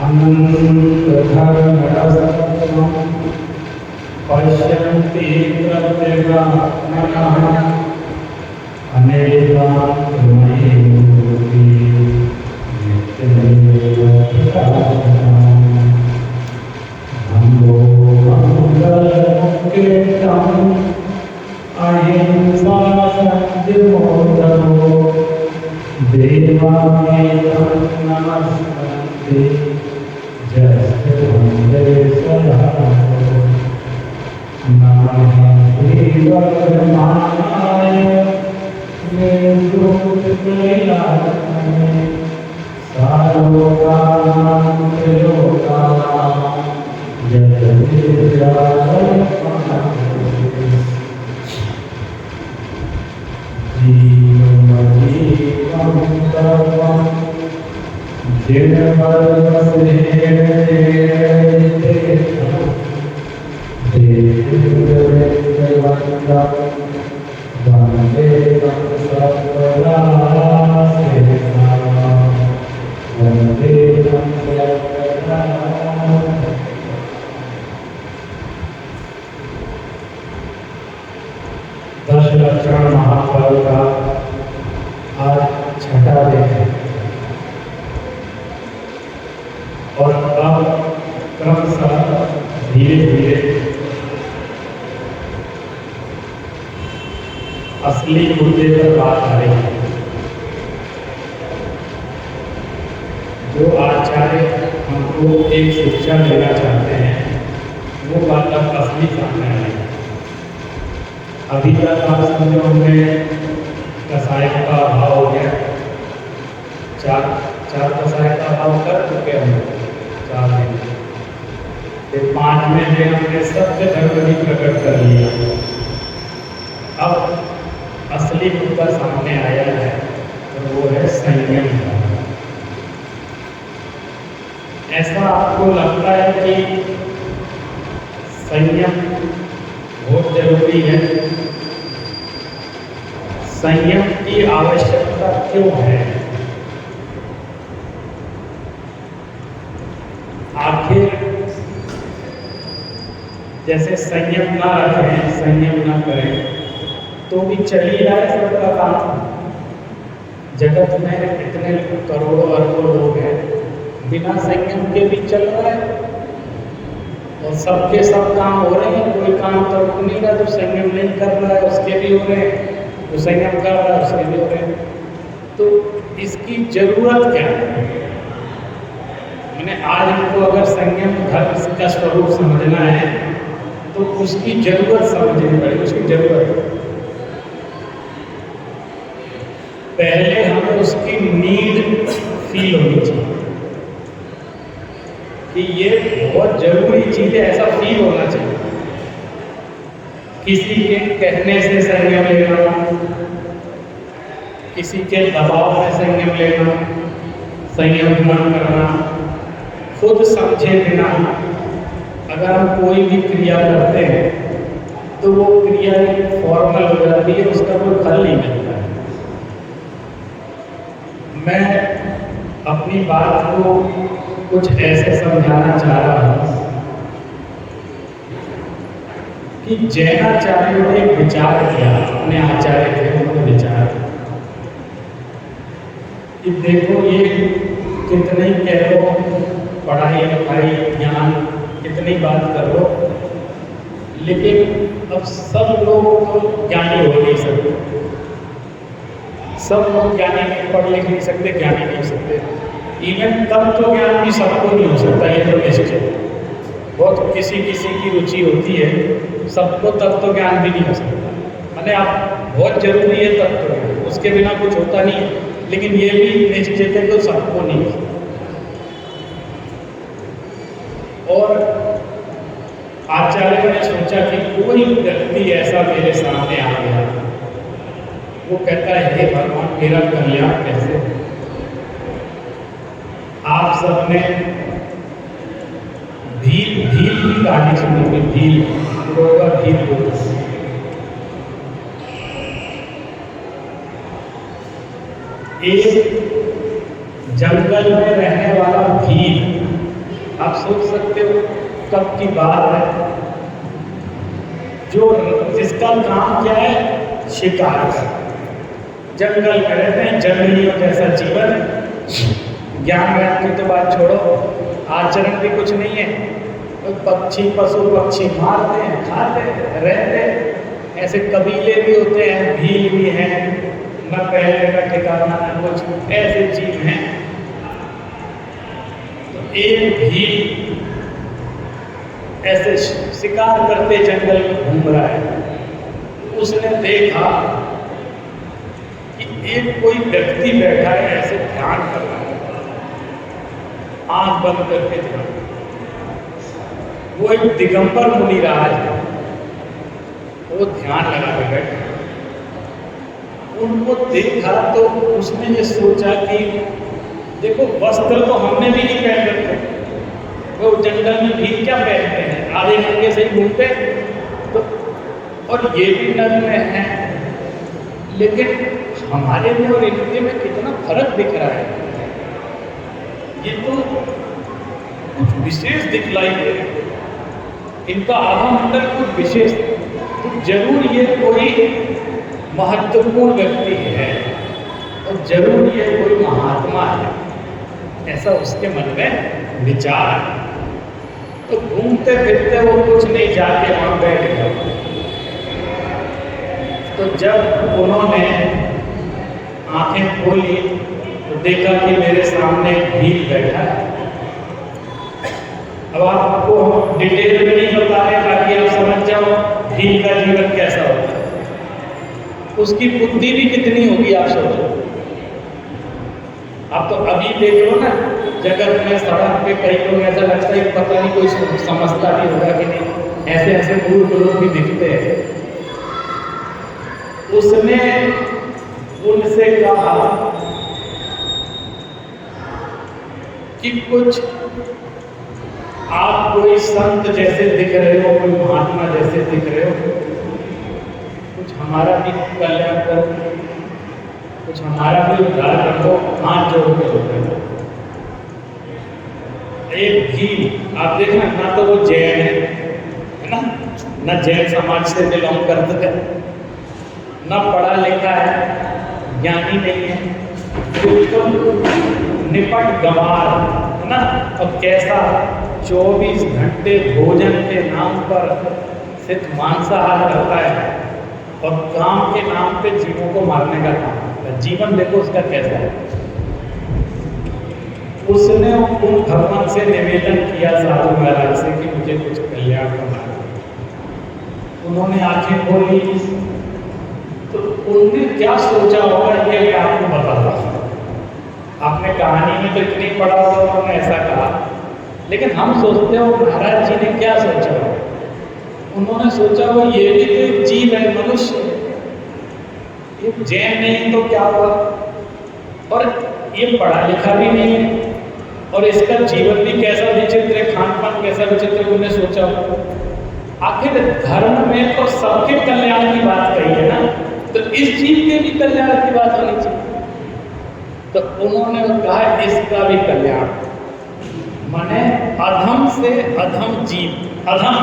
अनन्तधर्मरसत्वं पश्यन्ति प्रत्यगात्मनः अनेकान्तमयी मूर्ति नित्यमेव प्रकाशमान् नमो मंगलमुख्यं अहिंसा सत्यमोदरो देवामेतं नमस्ते जस्य वन्दे सदा नमः श्रीवर्धमानाय मेरुकैलासने सालोकानां त्रिलोकानां जीवमजीवं सर्वं दशलक्षण महापर्व का आज छठा दिन है और अब क्रमशः धीरे धीरे असली मुद्दे पर बात आ रही है। जो आचार्य हमको एक शिक्षा देना चाहते हैं वो बात अब असली सामने आ रही है। अभी तक आप समझो हमने कसाय का अभाव हो गया, चार कसाय का अभाव कर चुके हम 4 दिन। फिर 5वें दिन हमने सत्य धर्म भी प्रकट कर लिया। अब असली मुद्दा सामने आया है तो वो है संयम। ऐसा आपको लगता है कि संयम बहुत जरूरी है? संयम की आवश्यकता क्यों है? आखिर जैसे संयम ना रखें, संयम ना करें तो भी चल ही रहा है सबका काम। जगत में इतने करोड़ों अरबों लोग हैं, बिना संयम के भी चल रहा है और सबके सब काम हो रहे हैं। कोई काम तो रुक नहीं रहा, जो संयम नहीं कर रहा है उसके भी हो रहे हैं, जो संयम कर रहा है उसके भी हो रहे हैं। तो इसकी जरूरत क्या है? मैंने आज हमको अगर संयम धर्म का स्वरूप समझना है तो उसकी जरूरत समझनी पड़ेगी। उसकी जरूरत पहले हमें उसकी नीड फील होनी चाहिए कि ये बहुत जरूरी चीज है, ऐसा फील होना चाहिए। किसी के कहने से संयम लेना, किसी के दबाव में संयम लेना, संयम न करना, खुद समझे बिना अगर हम कोई भी क्रिया करते हैं तो वो क्रिया फॉर्मल हो जाती है, उसका कोई फल नहीं मिलता है। मैं अपनी बात को कुछ ऐसे समझाना चाह रहा हूँ कि जैनाचार्यों ने एक विचार किया, अपने आचार्य थे उन्होंने विचार कि देखो ये कितने कह लो पढ़ाई लिखाई ज्ञान कितनी बात कर लो, लेकिन अब सब लोग तो ज्ञानी हो नहीं सकते, सब लोग ज्ञानी नहीं, पढ़ लिख नहीं सकते, ज्ञानी नहीं हो सकते। इवन तब तो ज्ञान भी सबको नहीं हो सकता, ये तो निश्चित। बहुत किसी किसी की रुचि होती है, सबको तब तो ज्ञान भी नहीं हो सकता। मैंने आप बहुत जरूरी है तब तो ज्ञान, उसके बिना कुछ होता नहीं है। लेकिन ये भी निश्चित है कि सबको नहीं हो सकता। और आचार्य ने सोचा कि कोई व्यक्ति ऐसा मेरे सामने आ गया, वो कहता है हे भगवान मेरा कल्याण कैसे? आप सबने भील भील की कहानी सुनी होगी, भील बोलते एक जंगल में रहने वाला भील सोच सकते हो कब की बात है, जो जिसका काम क्या है, शिकार करना, जंगल में रहते हैं, जंगलियों जैसा जीवन है। ज्ञान व्यान की तो बात छोड़ो, आचरण भी कुछ नहीं है। तो पक्षी पशु पक्षी मारते हैं, खाते हैं, रहते हैं। ऐसे कबीले भी होते हैं, भील भी हैं, न पहले का ठिकाना न कुछ, ऐसे जीव हैं। तो एक भील ऐसे शिकार करते जंगल में घूम रहा है। उसने देखा कि एक कोई व्यक्ति बैठा है, ऐसे ध्यान कर रहा है, आंख बंद करके ध्यान। वो एक दिगंबर मुनिराज है, वो ध्यान लगा के बैठा। उनको देखा तो उसने ये सोचा कि देखो, वस्त्र तो हमने भी नहीं पहन रखे, वो जंगल में भी क्या पहनते हैं, आधे नंगे से ही घूमते। तो और ये भी नग्न है, लेकिन हमारे में और इनके में कितना फर्क दिख रहा है। ये तो कुछ विशेष दिखलाई दे रहा है, इनका आधा मंडल कुछ विशेष, तो जरूर ये कोई महत्वपूर्ण व्यक्ति है और जरूर ये कोई महात्मा है, ऐसा उसके मन में विचार है। तो घूमते फिरते वो कुछ नहीं, जाके वहां बैठ गया। तो जब उन्होंने आंखें खोली तो देखा कि मेरे सामने एक भील बैठा है। अब आपको हम डिटेल में नहीं बता रहे ताकि आप समझ जाओ भील का जीवन कैसा होता है, उसकी बुद्धि भी कितनी होगी आप सोचो। आप तो अभी देख लो ना, जगत में सड़क पे कई लोग ऐसा लगता है पता नहीं कोई समझता भी होगा कि नहीं, ऐसे ऐसे मूर्ख लोग भी दिखते हैं। उसने उनसे कहा कि कुछ आप कोई संत जैसे दिख रहे हो, कोई महात्मा जैसे दिख रहे हो, कुछ हमारा भी कल्याण करो, कुछ हमारा भी उद्धार कर दो, हाथ जोड़ के होते हैं। एक भी आप देखना, ना तो वो जैन है ना, न जैन समाज से बिलोंग करते थे, न पढ़ा लिखा है, ज्ञानी नहीं है, बिल्कुल निपट गंवार है ना। और कैसा 24 घंटे भोजन के नाम पर सिर्फ मांसाहार करता है और काम के नाम पे जीवों को मारने का काम करता है। जीवन देखो उसका कैसा है। उसने उन भगवान से निवेदन किया साधु महाराज से कि मुझे कुछ कल्याण करना है। उन्होंने आंखें खोली तो उन्होंने क्या सोचा होगा ये मैं आपको बताता हूँ। आपने कहानी में तो इतनी पढ़ा होगा, उन्होंने ऐसा कहा, लेकिन हम सोचते हो महाराज जी ने क्या सोचा हो। उन्होंने सोचा वो ये भी तो एक जीव है, मनुष्य, ये जैन नहीं तो क्या हुआ, और ये पढ़ा लिखा भी नहीं है, और इसका जीवन भी कैसा विचित्र है, खान पान कैसा विचित्र, उन्होंने सोचा हो। आखिर धर्म में तो सबके कल्याण की बात कही है ना, तो इस जीव के भी कल्याण की बात होनी चाहिए। तो उन्होंने कहा इसका भी कल्याण, माने अधम से अधम जीव, अधम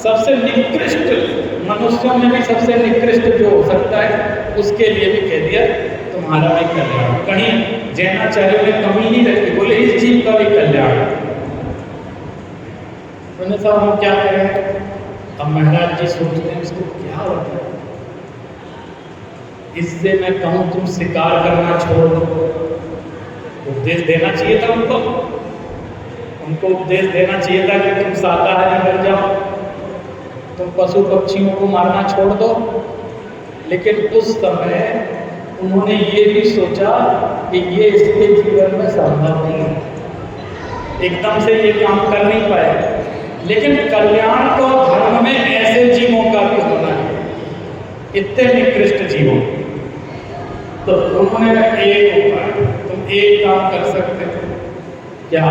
सबसे निकृष्ट, मनुष्यों में भी सबसे निकृष्ट जो हो सकता है, उसके लिए भी कह दिया तुम्हारा भी कल्याण। कहीं जैनाचार्यों ने कमी नहीं रखी, बोले इस जीव का भी कल्याण। उन्होंने साहब हम क्या करें। अब महाराज जी सोचते हैं इसको क्या होता है, इससे मैं कहूँ तुम शिकार करना छोड़ दो। उपदेश देना चाहिए था उनको उपदेश देना चाहिए था कि तुम शाकाहारी बन जाओ, तुम पशु पक्षियों को मारना छोड़ दो। लेकिन उस समय उन्होंने ये भी सोचा कि ये इसके जीवन में संभव नहीं है, एकदम से ये काम कर नहीं पाए, लेकिन कल्याण तो धर्म में ऐसे जीवों का भी होना है, इतने निकृष्ट जीवों। तो उन्होंने एक उपाय, तुम एक काम कर सकते हो क्या।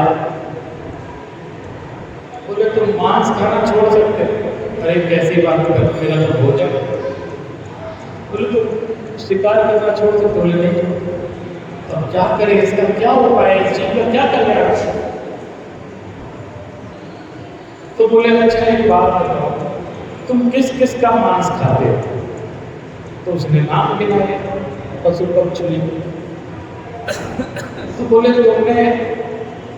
बोले तुम मांस खाना छोड़ सकते हो। अरे कैसी बात कर, मेरा तो भोजन। बोले तो शिकार करना छोड़ सकते। बोले नहीं। तो क्या करें, इसका क्या उपाय है, इस चीज का क्या कल्याण। बोले अच्छा एक बात बताओ, तुम किस किस का मांस खाते हो? तो उसने नाम गिनाए पशु पक्षी। तो बोले तुमने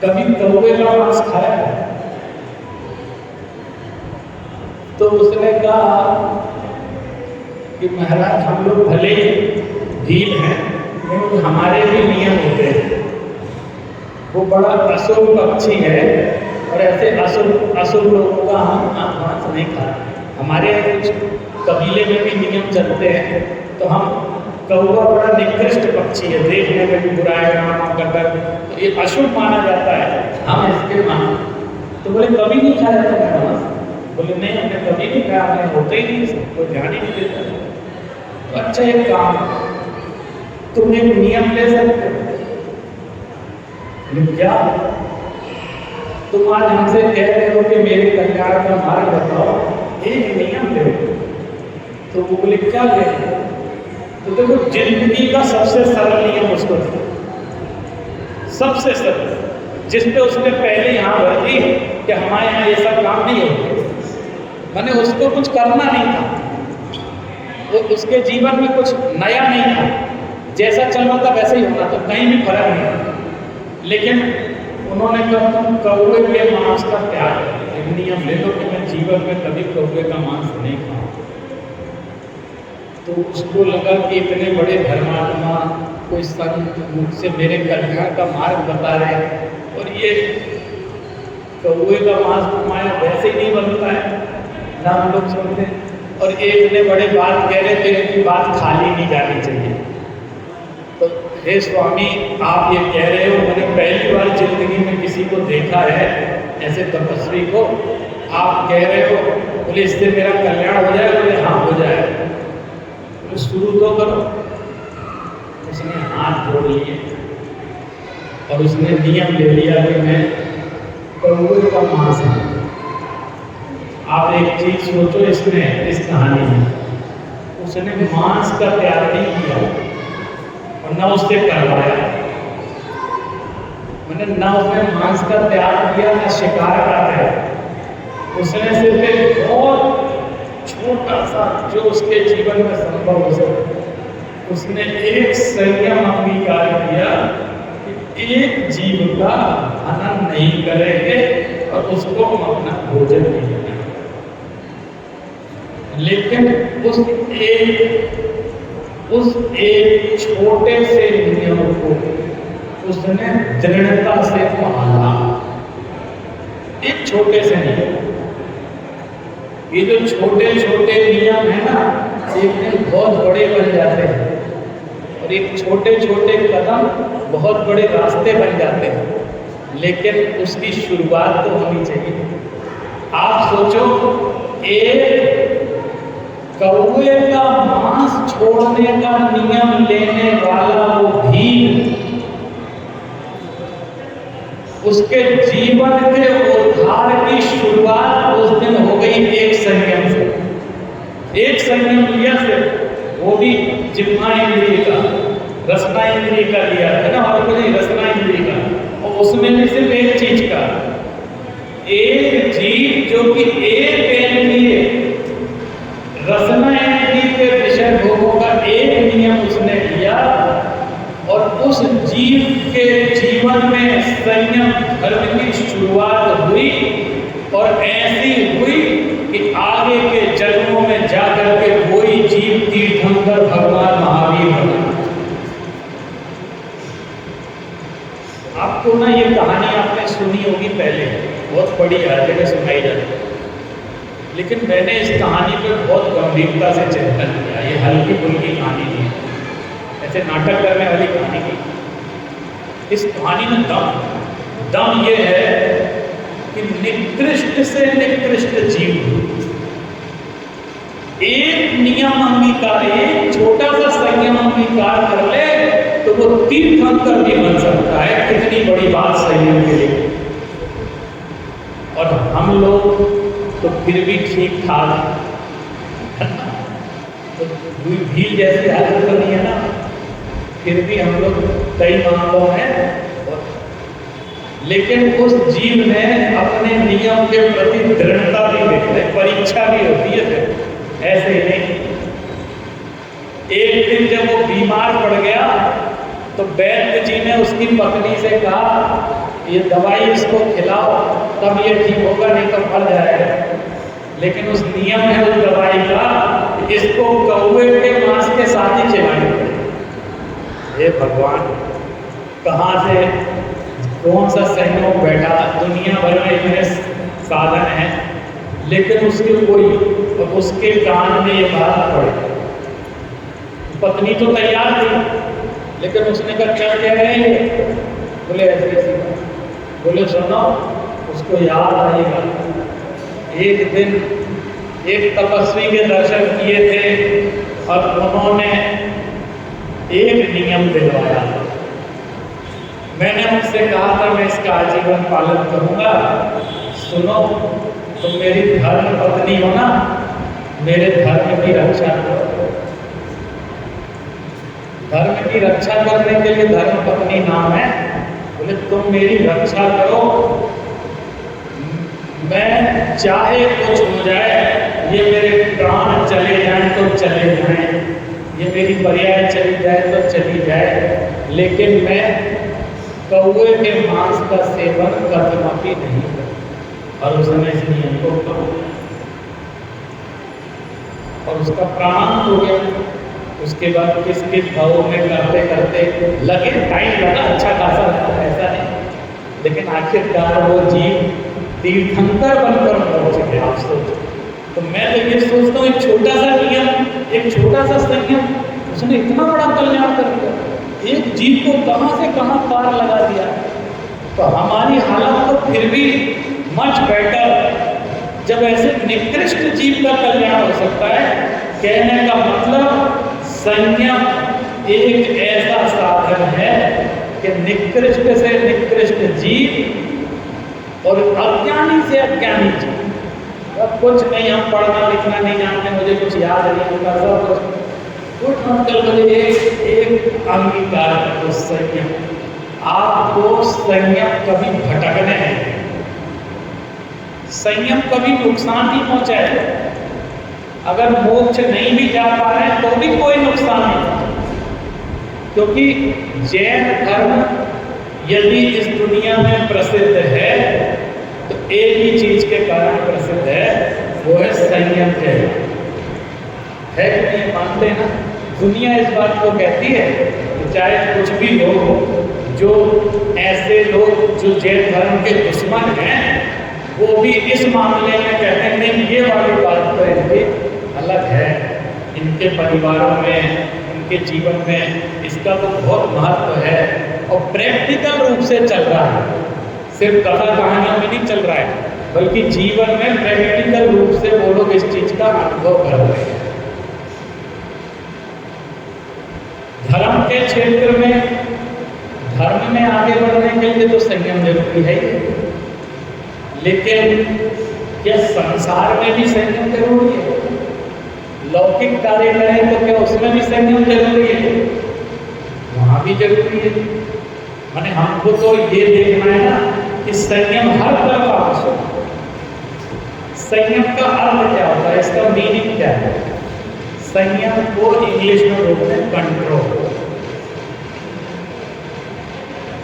कभी कौवे का मांस खाया है? तो उसने कहा कि महाराज हम लोग भले भील हैं, लेकिन हमारे भी नियम होते हैं। वो बड़ा अशुभ पक्षी है और ऐसे अशुभ लोगों का हम मांस नहीं खाते। हमारे कुछ कबीले में भी नियम चलते हैं, तो हम कौवा बड़ा निकृष्ट पक्षी है, देखने में भी बुरा है, काम करता है, तो ये अशुभ माना जाता है, हम इसके मान। तो बोले कभी नहीं खाया था मांस? बोले नहीं, हमने कभी नहीं खाया, हमने होते ही नहीं, कोई ध्यान ही नहीं देता। तो अच्छा एक काम, तुम एक नियम ले सकते हो। क्या? तुम आज हमसे कह रहे हो कि मेरे कल्याण का मार्ग बताओ, एक नियम ले। तो वो बोले क्या ले? तो देखो जिंदगी का सबसे सरल नियम उसको था, सबसे सरल, जिसपे उसने पहले यहाँ भर दी कि हमारे यहाँ ये सब काम नहीं होते। मैंने उसको कुछ करना नहीं था, वो उसके जीवन में कुछ नया नहीं था, जैसा चल रहा था वैसे ही होना था, कहीं भी फर्क नहीं था। लेकिन उन्होंने कहा तुम कौवे के मांस का त्याग करो, एक नियम ले लो कि मैं जीवन में कभी कौवे का मांस नहीं खाऊं। तो उसको लगा कि इतने बड़े धर्मात्मा कोई संत मुझसे मेरे कल्याण का मार्ग बता रहे हैं, और ये कौवे का मांस माया वैसे ही नहीं बनता है ना, हम लोग सुनते हैं। और एक ने बड़े बात कह रहे थे कि बात खाली नहीं जानी चाहिए। तो हे स्वामी आप ये कह रहे हो, मैंने पहली बार जिंदगी में किसी को देखा है ऐसे तपस्वी को, आप कह रहे हो, बोले इससे मेरा कल्याण हो जाए? बोले हाँ हो जाए। तो शुरू तो करो। उसने हाथ जोड़ लिए और उसने नियम ले लिया कि मैं कौवे का मांस है। आप एक चीज सोचो इसमें, इस कहानी में उसने मांस का त्याग नहीं किया और न उससे करवाया, मैंने न उसने मांस का त्याग किया न शिकार का त्याग। उसने सिर्फ एक बहुत छोटा सा जो उसके जीवन में संभव हो सके, उसने एक संयम अंगीकार किया कि एक जीव का हनन नहीं करेंगे और उसको हम अपना भोजन नहीं देंगे। लेकिन उस एक छोटे से नियम को उसने दृढ़ता से पाला। एक छोटे से नियम, ये जो छोटे छोटे नियम है ना, एक दिन बहुत बड़े बन जाते हैं, और एक छोटे छोटे कदम बहुत बड़े रास्ते बन जाते हैं। लेकिन उसकी शुरुआत तो होनी चाहिए। आप सोचो, एक कौवे का मांस छोड़ने का नियम लेने वाला वो भील, उसके जीवन के उद्धार की शुरुआत उस दिन हो गई एक संयम से। एक संयम लिया से, वो भी जिह्वा इंद्रिय का, रसना इंद्रिय का लिया है ना, और कोई रसना इंद्रिय का, और उसमें भी सिर्फ एक चीज का, एक जीव जो कि एक इंद्रिय रसना इंद्रिय के विषय भोगों का एक नियम उसने लिया, और उस जीव के जीवन में संयम धर्म की शुरुआत हुई, और ऐसी हुई कि आगे के जन्मों में जाकर के कोई जीव तीर्थंकर भगवान महावीर बना। आपको ना ये कहानी आपने सुनी होगी पहले, बहुत बड़ी हर जगह सुनाई जाती है, लेकिन मैंने इस कहानी पर बहुत गंभीरता से चिंतन किया। ये हल्की फुल्की कहानी नहीं है, ऐसे नाटक करने वाली कहानी नहीं। इस कहानी में दम ये है कि निकृष्ट से निकृष्ट जीव एक नियम अंगीकार, एक छोटा सा संयम अंगीकार कर ले तो वो तीर्थंकर भी बन सकता है। कितनी बड़ी बात संयम के लिए। और हम लोग तो फिर भी ठीक ठाक, तो भील जैसी हालत तो नहीं है ना, फिर भी हम लोग कई मामलों में लेकिन उस जीव ने अपने नियम के प्रति दृढ़ता भी दिखाई, परीक्षा भी होती है फिर, ऐसे ही नहीं। एक दिन जब वो बीमार पड़ गया तो वैद्य जी ने उसकी पत्नी से कहा, ये दवाई इसको खिलाओ तब ये ठीक होगा, नहीं तो मर जाएगा। लेकिन उस नियम है उस दवाई का, इसको कौवे के मांस के साथ ही खिलानी पड़ेगी। हे भगवान, कहाँ से कौन सा संयोग बैठा, दुनिया भर में इतने साधन हैं, लेकिन उसके कान में ये बात पड़ी। पत्नी तो तैयार थी, लेकिन उसने कहा क्या कह रहे हैं? बोले ऐसे ऐसी बात। बोले सुनो, उसको याद आएगा, एक दिन एक तपस्वी के दर्शन किए थे और उन्होंने एक नियम दिलवाया। मैंने उनसे कहा था मैं इसका आजीवन पालन करूंगा। सुनो, तुम मेरी धर्म पत्नी हो ना, मेरे धर्म की रक्षा करो। धर्म की रक्षा करने के लिए धर्म पत्नी नाम है। बोले तुम मेरी रक्षा करो, मैं चाहे कुछ हो जाए, ये मेरे प्राण चले जाएं तो चले जाएं, ये मेरी पर्याय चली जाए तो चली जाए, लेकिन मैं कौवे के मांस का सेवन कदापि नहीं करूं। और उसने इस नियम को कहा और उसका प्राण हो गया। उसके बाद किस भाव में करते करते लगे, टाइम लगा, अच्छा खासा लगा, ऐसा नहीं, लेकिन आखिरकार वो जीव तीर्थंकर बनकर पहुंच गया। आप सोचो, तो मैं तो ये सोचता हूँ, एक छोटा सा नियम, एक छोटा सा संयम, उसने इतना बड़ा कल्याण कर दिया। एक जीव को कहाँ से कहाँ पार लगा दिया। तो हमारी हालत तो फिर भी मच बेटर जब ऐसे निकृष्ट जीव का कल्याण हो सकता है। कहने का मतलब संयम एक ऐसा साधन है कि निकृष्ट से निकृष्ट जीव और अज्ञानी से अज्ञानी जीव, अब कुछ नहीं, हम पढ़ना लिखना नहीं जानते, मुझे कुछ याद नहीं होता, सब कुछ मुझे एक अंगीकार करो, संयम। आपको संयम कभी भटकने नहीं, संयम कभी नुकसान नहीं पहुंचाएगा। अगर मोक्ष नहीं भी जा पा रहे हैं तो भी कोई नुकसान नहीं, क्योंकि जैन धर्म यदि इस दुनिया में प्रसिद्ध है तो एक ही चीज के कारण प्रसिद्ध है, वो है संयम जैन है। कि नहीं मानते ना? दुनिया इस बात को कहती है कि चाहे कुछ भी हो, जो ऐसे लोग जो जैन धर्म के दुश्मन हैं वो भी इस मामले में कहते हैं नहीं, ये वाली बात तो इनकी अलग है, इनके परिवारों में, इनके जीवन में इसका तो बहुत महत्व है और प्रैक्टिकल रूप से चल रहा है, सिर्फ कथा कहानियों में नहीं चल रहा है, बल्कि जीवन में प्रैक्टिकल रूप से वो लोग इस चीज का अनुभव कर रहे हैं। धर्म के क्षेत्र में, धर्म में आगे बढ़ने के लिए तो संयम जरूरी है, लेकिन क्या संसार में भी संयम जरूरी है? लौकिक कार्य करें तो क्या उसमें भी संयम जरूरी है? वहां भी जरूरी है। माने हमको तो ये देखना है ना कि संयम हर तरफ आवश्यक है। संयम का अर्थ क्या होता है, इसका मीनिंग क्या है? संयम को इंग्लिश में बोलते हैं कंट्रोल।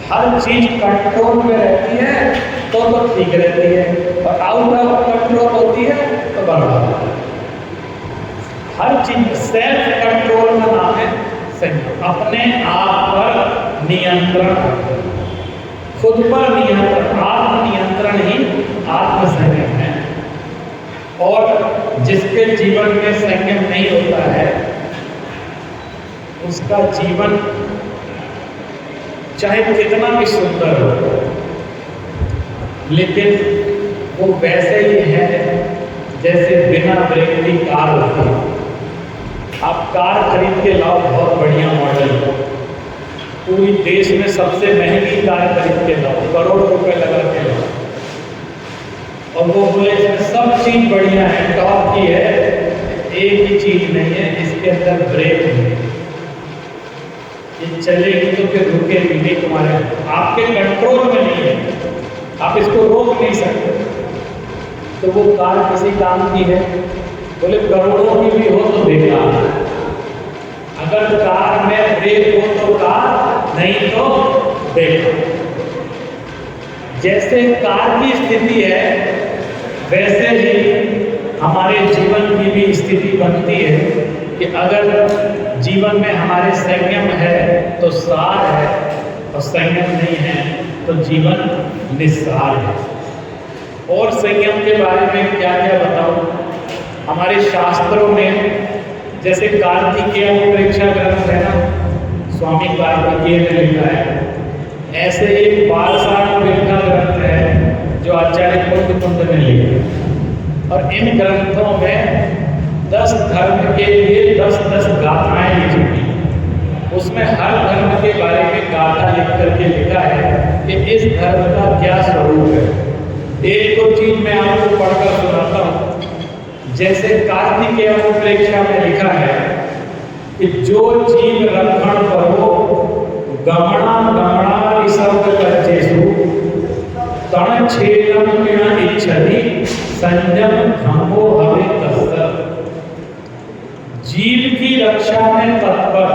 हर चीज कंट्रोल में रहती है तो ठीक रहती है, और आउट ऑफ कंट्रोल होती है तो बर्बाद होती है। हर चीज सेल्फ कंट्रोल का नाम है संयम। अपने आप पर नियंत्रण, खुद पर नियंत्रण, आत्म नियंत्रण ही आत्म संयम है। और जिसके जीवन में संयम नहीं होता है उसका जीवन चाहे कितना भी सुंदर हो, लेकिन वो वैसे ही है जैसे बिना ब्रेक की कार होती है। आप कार खरीद के लाओ, बहुत बढ़िया मॉडल हो, पूरी देश में सबसे महंगी कार खरीद के लाओ, करोड़ रुपए लगा के लाओ, और वो बोले इसमें सब चीज बढ़िया है, टॉप की है, एक ही चीज नहीं है, इसके अंदर ब्रेक नहीं है, ये चलेगी तो फिर रुकेगी नहीं, तुम्हारे आपके कंट्रोल में नहीं है। तो वो कार किसी काम की है? बोले करोड़ों की भी हो तो बेकार। अगर कार में ब्रेक हो तो कार, नहीं तो बेकार। जैसे कार की स्थिति है वैसे ही हमारे जीवन की भी स्थिति बनती है कि अगर जीवन में हमारे संयम है तो सार है, और संयम नहीं है तो जीवन निस्सार है। और संयम के बारे में क्या क्या बताऊं? हमारे शास्त्रों में जैसे कार्तिकेय प्रेक्षा ग्रंथ है ना, स्वामी कार्तिकेय ने लिखा है, ऐसे एक बालसार प्रेक्षा ग्रंथ है जो आचार्य कुंद ने लिखा। और इन ग्रंथों में 10 धर्म के लिए 10-10 गाथाएं लिखी हुई। उसमें हर धर्म के बारे में गाथा लिख करके लिखा है कि इस धर्म का क्या स्वरूप है। एक दो चीज मैं आपको पढ़कर सुनाता हूँ। जैसे कार्तिकेय प्रेक्षा में लिखा है कि जो जीव रक्षण करो गमना गमना शब्द कर्जेषु तण छेदम न इच्छति संयम धम्मो हवे तस्सत्। जीव की रक्षा में तत्पर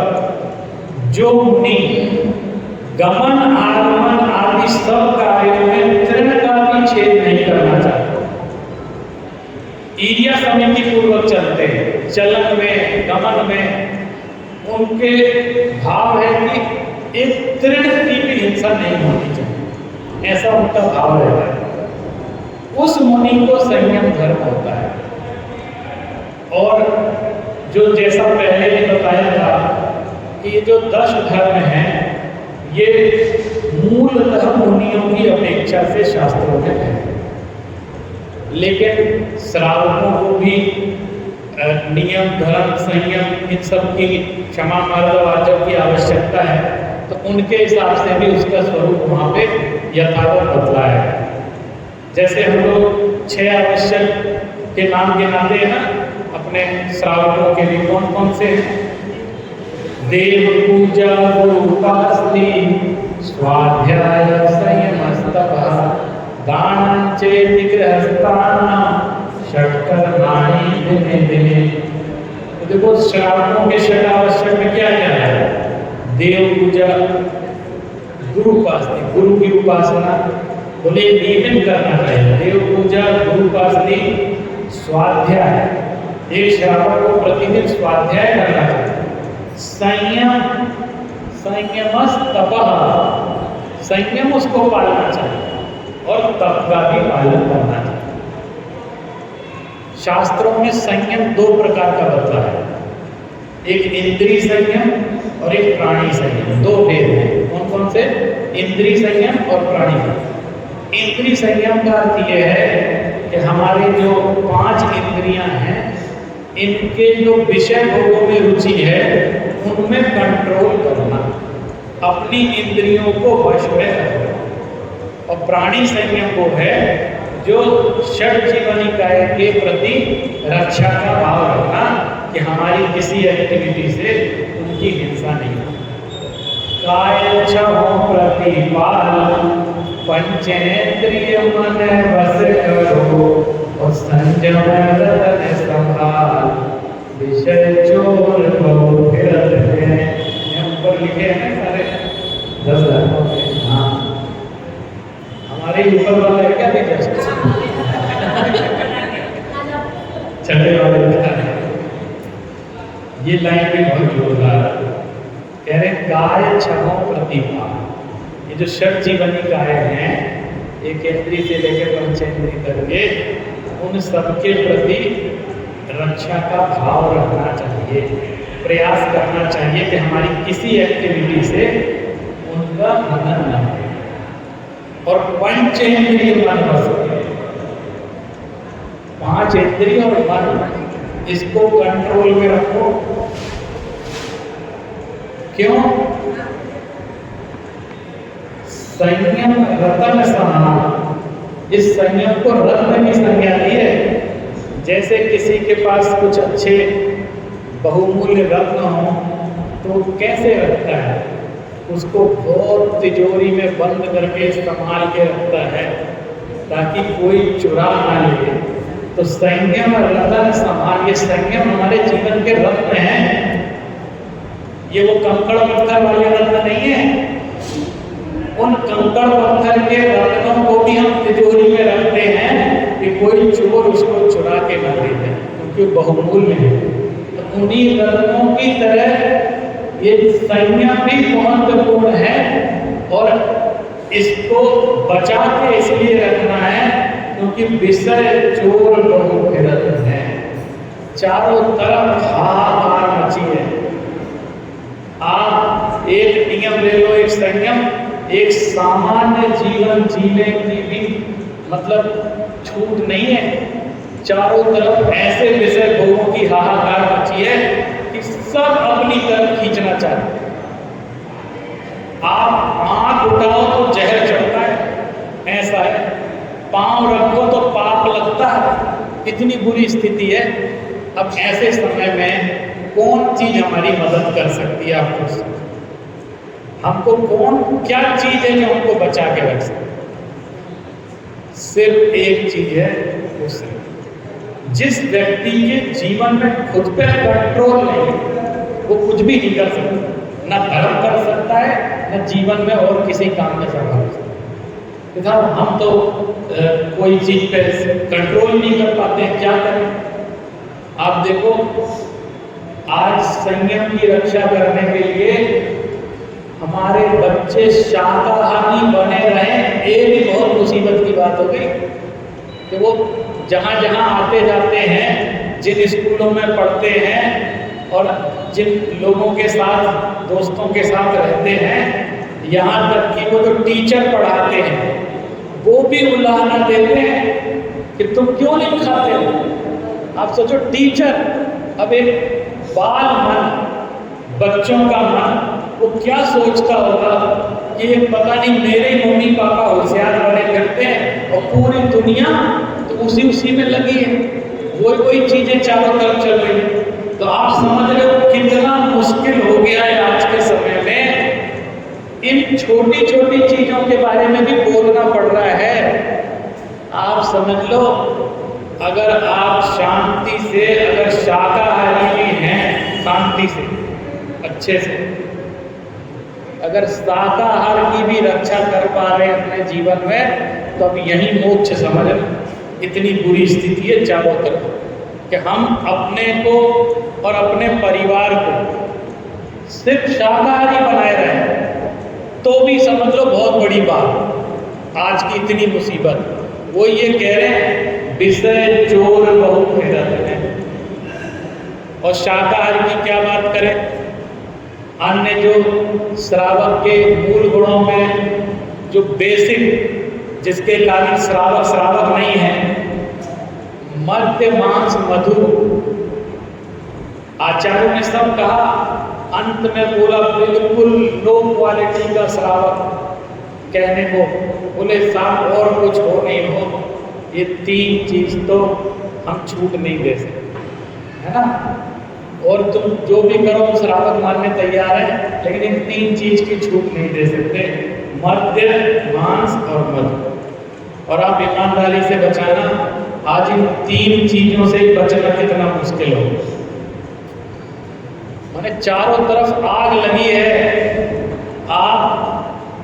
जो मुनि गमन आगमन आदि सब कार्यों में तृण का भी छेद नहीं करना चाहते, ईर्ष्या समिति पूर्वक चलते हैं, चलन में गमन में उनके भाव है कि एक तृण की भी हिंसा नहीं होनी चाहिए, ऐसा उनका भाव रहता है। उस मुनि को संयम धर्म होता है। और जो जैसा पहले भी बताया था कि ये जो 10 धर्म हैं ये मूलतः मुनियों की अपेक्षा से शास्त्रों में है, लेकिन श्रावकों को भी नियम धर्म संयम इन सब की क्षमा मार्गवाचक की आवश्यकता है, तो उनके हिसाब से भी उसका स्वरूप वहाँ पे यथावत बदला है। जैसे हम लोग 6 आवश्यक के नाम गिनाते हैं ना अपने श्रावकों के लिए, कौन कौन से? देव पूजा गुरुपासनी स्वाध्याय संयमस्तपः दानं चेति गृहस्थानां षट्कर्माणि दिने दिने। तो देखो श्रावकों के 6 आवश्यक में क्या क्या है? देव पूजा, गुरु उपासनी, गुरु की उपासना बोले नियमित करना चाहिए। देव पूजा, गुरु उपासनी, स्वाध्याय, एक श्रावक को प्रतिदिन स्वाध्याय करना चाहिए। संयम, संयमस्तपः, संयम उसको पालना चाहिए और तप का भी पालन करना चाहिए। शास्त्रों में संयम 2 प्रकार का बतला है, एक इंद्रिय संयम और एक प्राणी संयम। 2 भेद हैं। कौन कौन से? इंद्रिय संयम और प्राणी संयम। इंद्रिय संयम का अर्थ यह है कि हमारे जो 5 इंद्रियां हैं इनके जो विषय भोगों में रुचि है उनमें कंट्रोल करना, अपनी इंद्रियों को वश में रखना। और प्राणी संयम वो है जो षड जीवनिकाय के प्रति रक्षा का भाव रखना कि हमारी किसी एक्टिविटी से उनकी हिंसा नहीं हो। काय छहो प्रतिपाल पंचेंद्रिय मन बस करो और संयम रतन संभाल विषय चोर बहु फिरत है। ऊपर लिखे हैं ना सारे 10 धर्मों के। हाँ, हमारे ऊपर वाला है क्या? छठे वाले ये लाइन भी बहुत जोरदार कह रहे हैं। काय छहो प्रतिपाल, ये जो षड जीवनी काय हैं एक इंद्रिय से लेकर पंचेंद्रिय करके उन सबके प्रति रक्षा का भाव रखना चाहिए, प्रयास करना चाहिए कि हमारी किसी एक्टिविटी से उनका हनन न हो। और पंचेंद्रिय मन बस, 5 इंद्रिय और मन, इसको कंट्रोल में रखो। क्यों? संयम रतन समान, इस संयम को रत्न की संज्ञा दी है। जैसे किसी के पास कुछ अच्छे बहुमूल्य रत्न हो तो कैसे रखता है? उसको बहुत तिजोरी में बंद करके संभाल के रखता है ताकि कोई चुरा ना ले, तो संयम रतन समान, ये संयम हमारे जीवन के रत्न हैं। ये वो कंकड़ पत्थर वाले रत्न नहीं है। उन कंकड़ पत्थर के रत्नों को भी हम तिजोरी में रखते हैं कि कोई चोर उसको चुरा के न ले जाए, क्योंकि बहुमूल्य है। तो उन्हीं रत्नों की तरह ये संयम भी महत्वपूर्ण है, और इसको बचा के इसलिए रखना है क्योंकि विषय चोर बहु फिरत है। चारों तरफ हाहाकार मची है। आप एक नियम ले लो, एक संयम, एक सामान्य जीवन जीने की भी मतलब छूट नहीं है। चारों तरफ ऐसे विषय भोगों की हाहाकार मची है कि सब अपनी तरफ खींचना चाहते हैं। आप आंख उठाओ तो जहर चढ़ता है, ऐसा है। पांव रखो तो पाप लगता है, इतनी बुरी स्थिति है। अब ऐसे समय में कौन चीज हमारी मदद कर सकती है? आपको हमको क्या चीज है जो हमको बचा के रख सकती? सिर्फ एक चीज है, उससे जिस व्यक्ति के जीवन में खुद पे कंट्रोल नहीं, वो कुछ भी नहीं कर सकता, ना धर्म कर सकता है, ना जीवन में और किसी काम में संभाल सकता है। हम तो कोई चीज पे कंट्रोल नहीं कर पाते हैं, क्या करें? आप देखो, आज संयम की रक्षा करने के लिए हमारे बच्चे शाकाहारी बने रहे, ये भी बहुत मुसीबत की बात हो गई कि वो जहाँ जहाँ आते जाते हैं, जिन स्कूलों में पढ़ते हैं और जिन लोगों के साथ, दोस्तों के साथ रहते हैं, यहाँ तक कि वो जो टीचर पढ़ाते हैं वो भी उलाहना देते हैं कि तुम क्यों नहीं खाते हो। आप सोचो, टीचर, अब एक बाल मन, बच्चों का मन, वो क्या सोचता होगा कि पता नहीं मेरे मम्मी पापा होशियार बने करते हैं और पूरी दुनिया तो उसी में लगी है, वही चीजें चारों तरफ चल रही है। तो आप समझ रहे हो कितना मुश्किल हो गया है आज के समय में। इन छोटी छोटी चीजों के बारे में भी बोलना पड़ रहा है। आप समझ लो, अगर आप शांति से, अगर शाकाहारी भी हैं, शांति से, अच्छे से, अगर शाकाहार की भी रक्षा कर पा रहे हैं अपने जीवन में, तो अब यही मोक्ष समझ। इतनी बुरी स्थिति है चारों तरफ कि हम अपने को और अपने परिवार को सिर्फ शाकाहारी बनाए रहे, तो भी समझ लो बहुत बड़ी बात। आज की इतनी मुसीबत, वो ये कह रहे हैं विषय चोर बहु फिरत है। और शाकाहारी की क्या बात करें? अन्य जो श्रावक के मूल गुणों में जो बेसिक, जिसके कारण श्रावक नहीं है, मद्य मांस मधु, आचार्यों ने सब कहा, अंत में बोला बिल्कुल लो क्वालिटी का श्रावक कहने को, बोले साहब और कुछ हो नहीं हो, ये तीन चीज तो हम छूट नहीं दे सकते, है ना। और तुम जो भी करो हम श्रावक मानने तैयार है, लेकिन इन तीन चीज की छूट नहीं दे सकते, मद्य मांस और मधु। और आप ईमानदारी से बचाना, आज इन तीन चीजों से बचना कितना मुश्किल हो। माने चारों तरफ आग लगी है।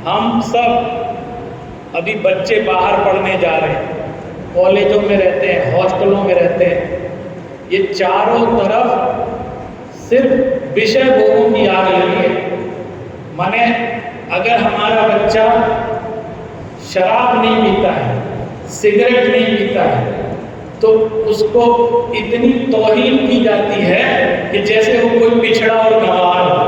हम सब अभी बच्चे बाहर पढ़ने जा रहे हैं, कॉलेजों में रहते हैं, हॉस्टलों में रहते हैं, ये चारों तरफ सिर्फ विषय भोगों की आग लगी है। माने अगर हमारा बच्चा शराब नहीं पीता है, सिगरेट नहीं पीता है, तो उसको इतनी तौहीन की जाती है कि जैसे वो कोई पिछड़ा और गंवार हो।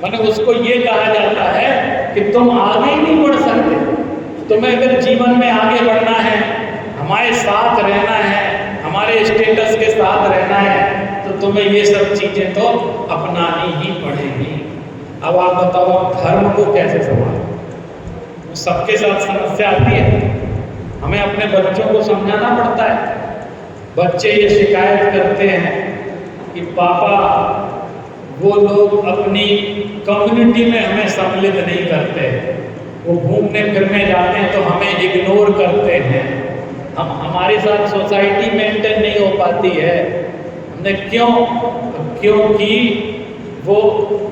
माने उसको ये कहा जाता है कि तुम आगे ही नहीं बढ़ सकते, तुम्हें अगर जीवन में आगे बढ़ना है, हमारे साथ रहना है, हमारे स्टेटस के साथ रहना है, तो तुम्हें ये सब चीजें तो अपनानी ही पड़ेगी। अब आप बताओ, धर्म को कैसे संभालें? सबके साथ समस्या आती है, हमें अपने बच्चों को समझाना पड़ता है। बच्चे ये शिकायत करते हैं कि पापा वो लोग अपनी कम्युनिटी में हमें सम्मिलित नहीं करते, वो घूमने फिरने जाते हैं तो हमें इग्नोर करते हैं, हम हमारे साथ सोसाइटी मेंटेन नहीं हो पाती है। हमने क्यों? क्योंकि वो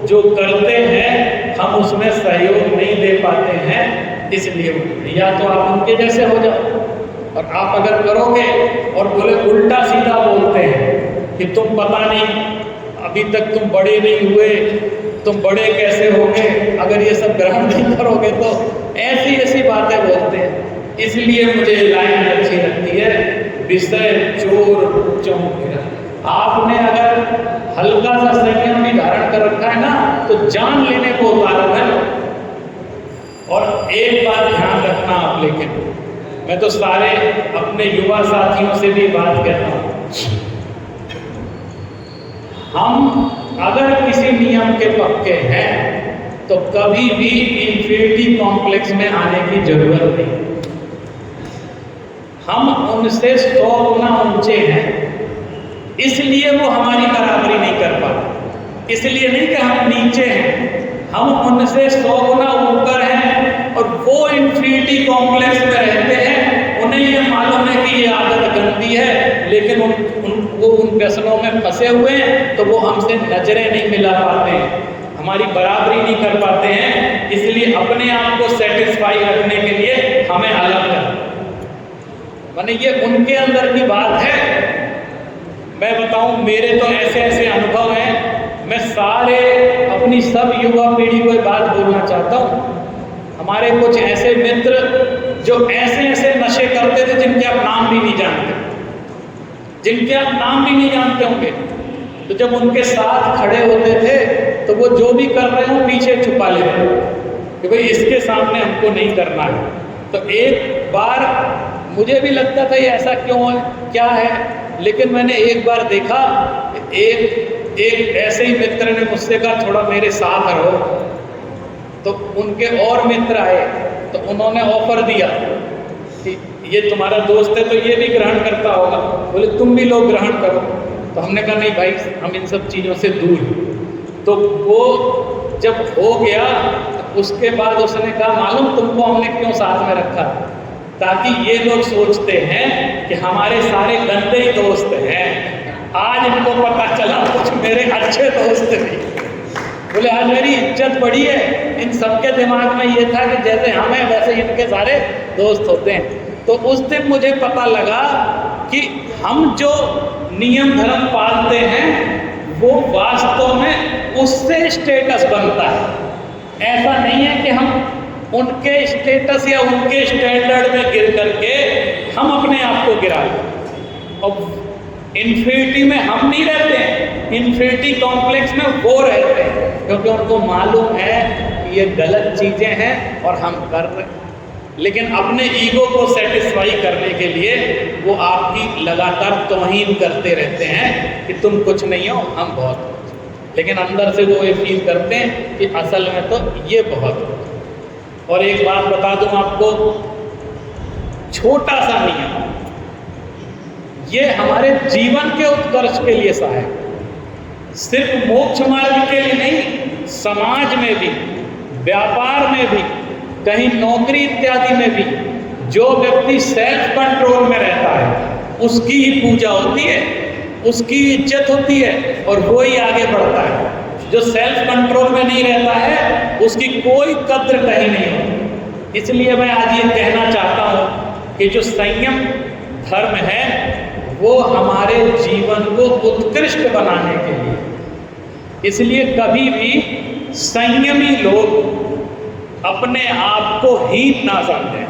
जो करते हैं हम उसमें सहयोग नहीं दे पाते हैं, इसलिए या तो आप उनके जैसे हो जाओ, और आप अगर करोगे और बोले उल्टा सीधा बोलते हैं कि तुम पता नहीं अभी तक तुम बड़े नहीं हुए, तुम बड़े कैसे होगे अगर ये सब ग्रहण नहीं करोगे, तो ऐसी ऐसी बातें बोलते हैं। इसलिए मुझे लाइन अच्छी लगती है, विषय चोर चौंक। आपने अगर हल्का सा संयम भी धारण कर रखा है ना, तो जान लेने को उतारत है। और एक बात ध्यान रखना आप, लेकिन मैं तो सारे अपने युवा साथियों से भी बात कहता हूं, हम अगर किसी नियम के पक्के हैं तो कभी भी इंफीरियरिटी कॉम्प्लेक्स में आने की जरूरत नहीं। हम उनसे 100 गुना ऊंचे हैं, इसलिए वो हमारी बराबरी नहीं कर पाते। इसलिए नहीं कि हम नीचे हैं, हम उनसे 100 गुना ऊपर हैं और वो इंफीरियरिटी कॉम्प्लेक्स में रहते हैं। उन्हें ये मालूम है कि ये आदत गंदी है, लेकिन वो उन व्यसनों में फंसे हुए हैं, तो वो हमसे नजरें नहीं मिला पाते हैं, हमारी बराबरी नहीं कर पाते हैं। इसलिए अपने आप को सेटिस्फाई रखने के लिए हमें अलग कर, माने ये उनके अंदर की बात है। मैं बताऊं, मेरे तो ऐसे ऐसे अनुभव हैं। मैं सारे अपनी सब युवा पीढ़ी को बात बोलना चाहता हूं। हमारे कुछ ऐसे मित्र जो ऐसे ऐसे नशे करते थे जिनके आप नाम भी नहीं जानते, जिनके आप नाम भी नहीं जानते होंगे, तो जब उनके साथ खड़े होते थे तो वो जो भी कर रहे हो पीछे छुपा लेते कि भाई इसके सामने हमको नहीं करना है। तो एक बार मुझे भी लगता था ये ऐसा क्यों है, क्या है, लेकिन मैंने एक बार देखा, एक ऐसे ही मित्र ने मुझसे कहा थोड़ा मेरे साथ रहो, तो उनके और मित्र आए तो उन्होंने ऑफर दिया कि ये तुम्हारा दोस्त है तो ये भी ग्रहण करता होगा, बोले तुम भी लोग ग्रहण करो। तो हमने कहा नहीं भाई, हम इन सब चीज़ों से दूर हैं। तो वो जब हो गया तो उसके बाद उसने कहा मालूम तुमको हमने क्यों साथ में रखा, ताकि ये लोग सोचते हैं कि हमारे सारे गंदे ही दोस्त हैं। आज इनको पता चला कुछ मेरे अच्छे दोस्त भी, बोले आज मेरी इज्जत बढ़ी है। इन सबके दिमाग में ये था कि जैसे हम हैं वैसे इनके सारे दोस्त होते हैं। तो उस दिन मुझे पता लगा कि हम जो नियम धर्म पालते हैं वो वास्तव में उससे स्टेटस बनता है। ऐसा नहीं है कि हम उनके स्टेटस या उनके स्टैंडर्ड में गिर करके हम अपने आप को गिरा लें। और इन्फिनिटी में हम नहीं रहते हैं, इन्फिनिटी कॉम्प्लेक्स में वो रहते हैं, क्योंकि उनको मालूम है कि ये गलत चीज़ें हैं और हम कर रहे हैं। लेकिन अपने ईगो को सेटिस्फाई करने के लिए वो आपकी लगातार तौहीन करते रहते हैं कि तुम कुछ नहीं हो, हम बहुत हो। लेकिन अंदर से वो ये फील करते हैं कि असल में तो ये बहुत हो। और एक बात बता दूं आपको, छोटा सा नियम ये हमारे जीवन के उत्कर्ष के लिए सहायक, सिर्फ मोक्ष मार्ग के लिए नहीं, समाज में भी, व्यापार में भी, कहीं नौकरी इत्यादि में भी जो व्यक्ति सेल्फ कंट्रोल में रहता है उसकी ही पूजा होती है, उसकी इज्जत होती है और वो ही आगे बढ़ता है। जो सेल्फ कंट्रोल में नहीं रहता है उसकी कोई कद्र कहीं नहीं होती। इसलिए मैं आज ये कहना चाहता हूँ कि जो संयम धर्म है वो हमारे जीवन को उत्कृष्ट बनाने के लिए, इसलिए कभी भी संयमी लोग अपने आप को हीन ना समझें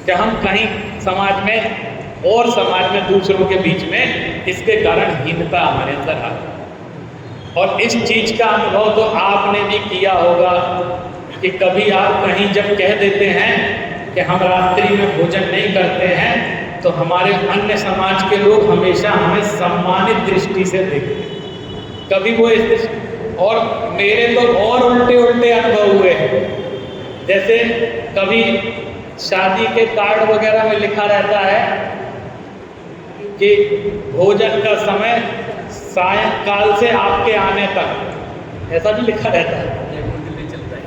कि हम कहीं समाज में और समाज में दूसरों के बीच में इसके कारण हीनता हमारे अंदर आ। और इस चीज़ का अनुभव तो आपने भी किया होगा कि कभी आप कहीं जब कह देते हैं कि हम रात्रि में भोजन नहीं करते हैं तो हमारे अन्य समाज के लोग हमेशा हमें सम्मानित दृष्टि से देखते हैं। कभी वो और मेरे तो और उल्टे उल्टे अनुभव हुए हैं। जैसे कभी शादी के कार्ड वगैरह में लिखा रहता है कि भोजन का समय सायंकाल से आपके आने तक, ऐसा भी लिखा रहता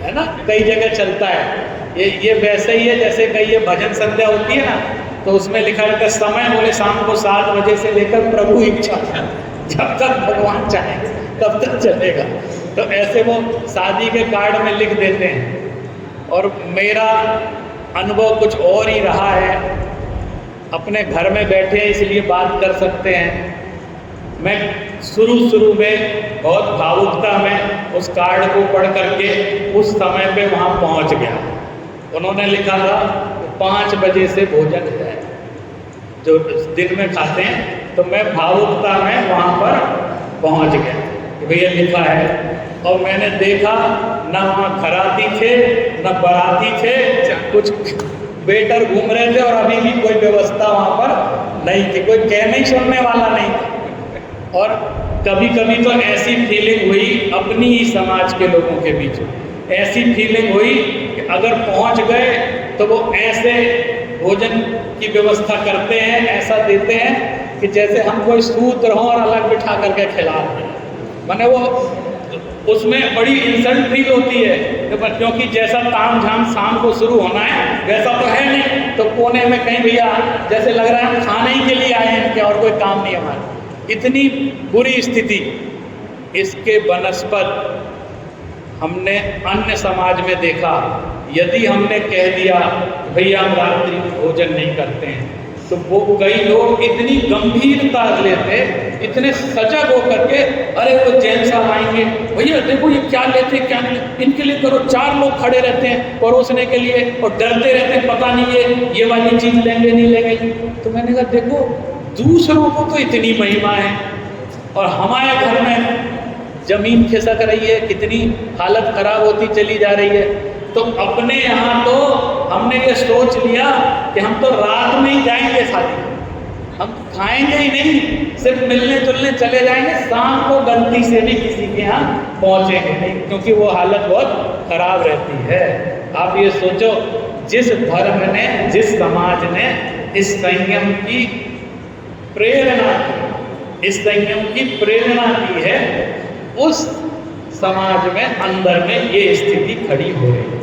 है ना, कई जगह चलता है। ये वैसे ही है जैसे कई ये भजन संध्या होती है ना, तो उसमें लिखा रहता है समय, बोले शाम को 7 बजे से लेकर प्रभु इच्छा तक, जब तक भगवान चाहे तब तक चलेगा। तो ऐसे वो शादी के कार्ड में लिख देते हैं। और मेरा अनुभव कुछ और ही रहा है, अपने घर में बैठे इसलिए बात कर सकते हैं। मैं शुरू में बहुत भावुकता में उस कार्ड को पढ़ करके उस समय पे वहाँ पहुँच गया। उन्होंने लिखा था 5 बजे से भोजन है जो दिन में खाते हैं, तो मैं भावुकता में वहाँ पर पहुँच गया कि भैया लिखा है। और मैंने देखा ना वहाँ घराती थे ना बराती थे, कुछ वेटर घूम रहे थे और अभी भी कोई व्यवस्था वहाँ पर नहीं थी, कोई कहने ही सुनने वाला नहीं था। और कभी कभी तो ऐसी फीलिंग हुई अपनी ही समाज के लोगों के बीच, ऐसी फीलिंग हुई कि अगर पहुँच गए तो वो ऐसे भोजन की व्यवस्था करते हैं, ऐसा देते हैं कि जैसे हम कोई सूत्र हों और अलग बिठा करके खिला रहे हैं। माने वो उसमें बड़ी इंसल्ट फील होती है, क्योंकि जैसा ताम झाम शाम को शुरू होना है वैसा तो है नहीं। तो कोने में कहीं भैया जैसे लग रहा है हम खाने ही के लिए आए हैं क्या, और कोई काम नहीं हमारा। इतनी बुरी स्थिति। इसके बनस्पत हमने अन्य समाज में देखा, यदि हमने कह दिया भैया हम रात्रि में भोजन नहीं करते हैं, तो वो कई लोग इतनी गंभीरता लेते, इतने सजग होकर के, अरे वो जैन साहब आएंगे, भैया देखो ये क्या लेते क्या नहीं, इनके लिए करो। 4 लोग खड़े रहते हैं परोसने के लिए और डरते रहते हैं पता नहीं ये वाली चीज़ लेंगे नहीं लेंगे। तो मैंने कहा देखो दूसरों को तो इतनी महिमा है और हमारे घर में जमीन खिसक रही है, कितनी हालत खराब होती चली जा रही है। तो अपने यहाँ तो हमने ये सोच लिया कि हम तो रात में ही जाएंगे शादी, हम खाएंगे ही नहीं, सिर्फ मिलने जुलने चले जाएंगे, शाम को गलती से भी किसी के यहाँ पहुँचेंगे नहीं, क्योंकि वो हालत बहुत खराब रहती है। आप ये सोचो, जिस धर्म ने, जिस समाज ने इस संयम की प्रेरणा की, इस संयम की प्रेरणा दी है, उस समाज में अंदर में ये स्थिति खड़ी हो रही है।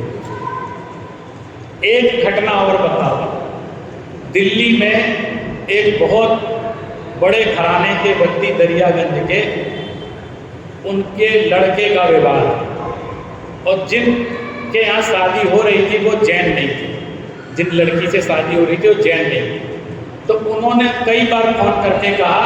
एक घटना और बताओ, दिल्ली में एक बहुत बड़े घराने के व्यक्ति दरियागंज के, उनके लड़के का विवाह, और जिनके यहाँ शादी हो रही थी वो जैन नहीं थी, जिन लड़की से शादी हो रही थी वो जैन नहीं थी। तो उन्होंने कई बार फोन करके कहा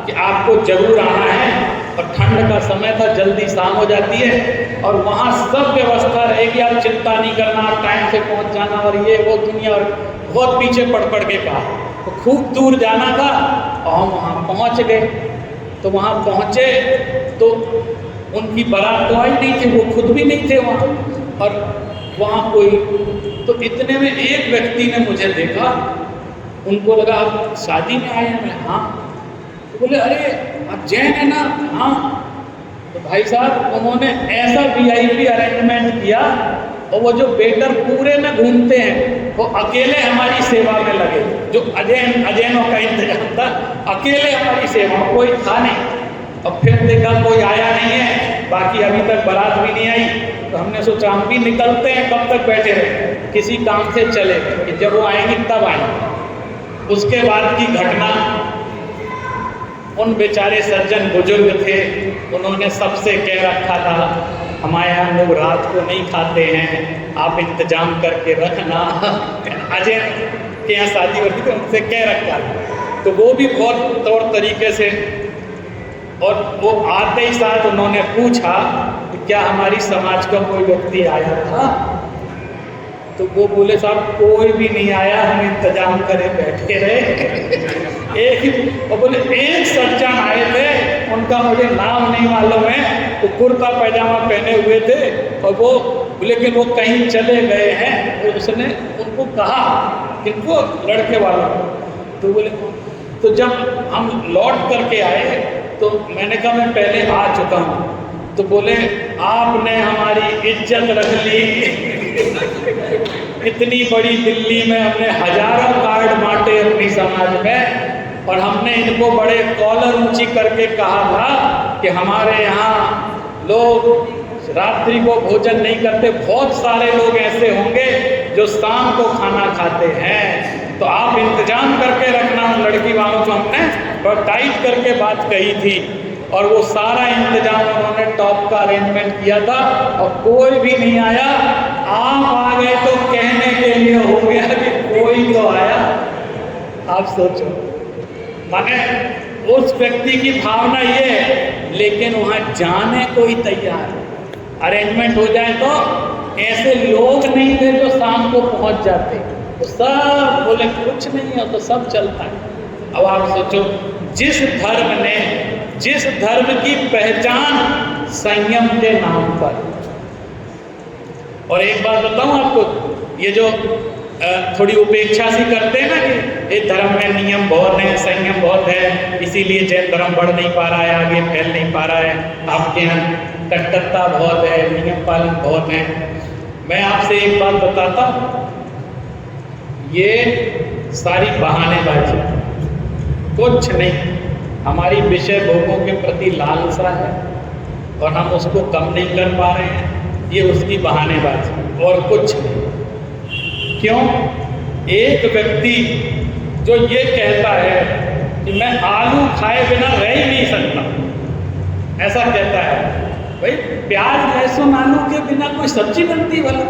कि आपको जरूर आना है, और ठंड का समय था, जल्दी शाम हो जाती है और वहाँ सब व्यवस्था रहेगी, आप चिंता नहीं करना, आप टाइम से पहुँच जाना, और ये वो दुनिया। और बहुत पीछे पढ़ के कहा, तो खूब दूर जाना था और हम वहाँ पहुँच गए। तो वहाँ पहुँचे तो उनकी बारात तो आई नहीं थी, वो खुद भी नहीं थे वहाँ, और वहाँ कोई, तो इतने में एक व्यक्ति ने मुझे देखा, उनको लगा आप शादी में आए हैं? मैं हाँ। तो बोले अरे आप जैन है ना? हाँ। तो भाई साहब उन्होंने ऐसा VIP अरेंजमेंट किया, और वो जो वेटर पूरे में घूमते हैं वो अकेले हमारी सेवा में लगे, जो अजैनों का इंतजाम था, अकेले हमारी सेवा, कोई था नहीं। और फिर देखा कोई आया नहीं है, बाकी अभी तक बारात भी नहीं आई, तो हमने सोचा हम भी निकलते हैं, कब तक बैठे रहे, किसी काम से चले कि जब वो आएंगी तब आएंगे। उसके बाद की घटना, उन बेचारे सज्जन बुजुर्ग थे, उन्होंने सबसे कह रखा था हमारे यहाँ लोग रात को नहीं खाते हैं, आप इंतजाम करके रखना। अजय के यहाँ शादी होती तो उनसे कह रखा था, तो वो भी बहुत तौर तरीके से। और वो आते ही साथ उन्होंने पूछा कि क्या हमारी समाज का कोई व्यक्ति आया था? तो वो बोले साहब कोई भी नहीं आया, हम इंतजाम करे बैठे रहे। एक ही, और बोले एक सज्जन आए थे, उनका मुझे नाम नहीं मालूम है, वो कुर्ता पैजामा पहने हुए थे, और वो लेकिन वो कहीं चले गए हैं। और उसने उनको कहा किनको, लड़के वालों को। तो बोले, तो जब हम लौट करके आए तो मैंने कहा मैं पहले आ चुका हूँ। तो बोले आपने हमारी इज्जत रख ली। इतनी बड़ी दिल्ली में हमने हजारों कार्ड बांटे अपनी समाज में, और हमने इनको बड़े कॉलर ऊंची करके कहा था कि हमारे यहाँ लोग रात्रि को भोजन नहीं करते, बहुत सारे लोग ऐसे होंगे जो शाम को खाना खाते हैं, तो आप इंतजार इंतजाम करके रखना उन लड़की वालों को, हमने और टाइट करके बात कही थी, और वो सारा इंतजाम उन्होंने टॉप का अरेंजमेंट किया था, और कोई भी नहीं आया। आप आ गए तो कहने के लिए हो गया कि कोई तो आया। आप सोचो, माने उस व्यक्ति की भावना ये है, लेकिन वहाँ जाने को ही तैयार। अरेंजमेंट हो जाए तो ऐसे लोग नहीं थे जो शाम को पहुँच जाते, तो सब बोले कुछ नहीं है तो सब चलता है। अब आप सोचो, जिस धर्म की पहचान संयम के नाम पर। और एक बात बताऊं आपको, ये जो थोड़ी उपेक्षा सी करते हैं ना कि ये धर्म में नियम बहुत है, संयम बहुत है, इसीलिए जैन धर्म बढ़ नहीं पा रहा है, आगे फैल नहीं पा रहा है, आपके यहाँ कट्टरता बहुत है, नियम पालन बहुत है। मैं आपसे एक बात बताता हूँ, ये सारी बहानेबाजी, कुछ नहीं। हमारी विषय भोगों के प्रति लालसा है और हम उसको कम नहीं कर पा रहे हैं, ये उसकी बहानेबाजी और कुछ नहीं। क्यों? एक व्यक्ति जो ये कहता है कि मैं आलू खाए बिना रह ही नहीं सकता, ऐसा कहता है। भाई प्याज लहसुन आलू के बिना कोई सब्जी बनती भला?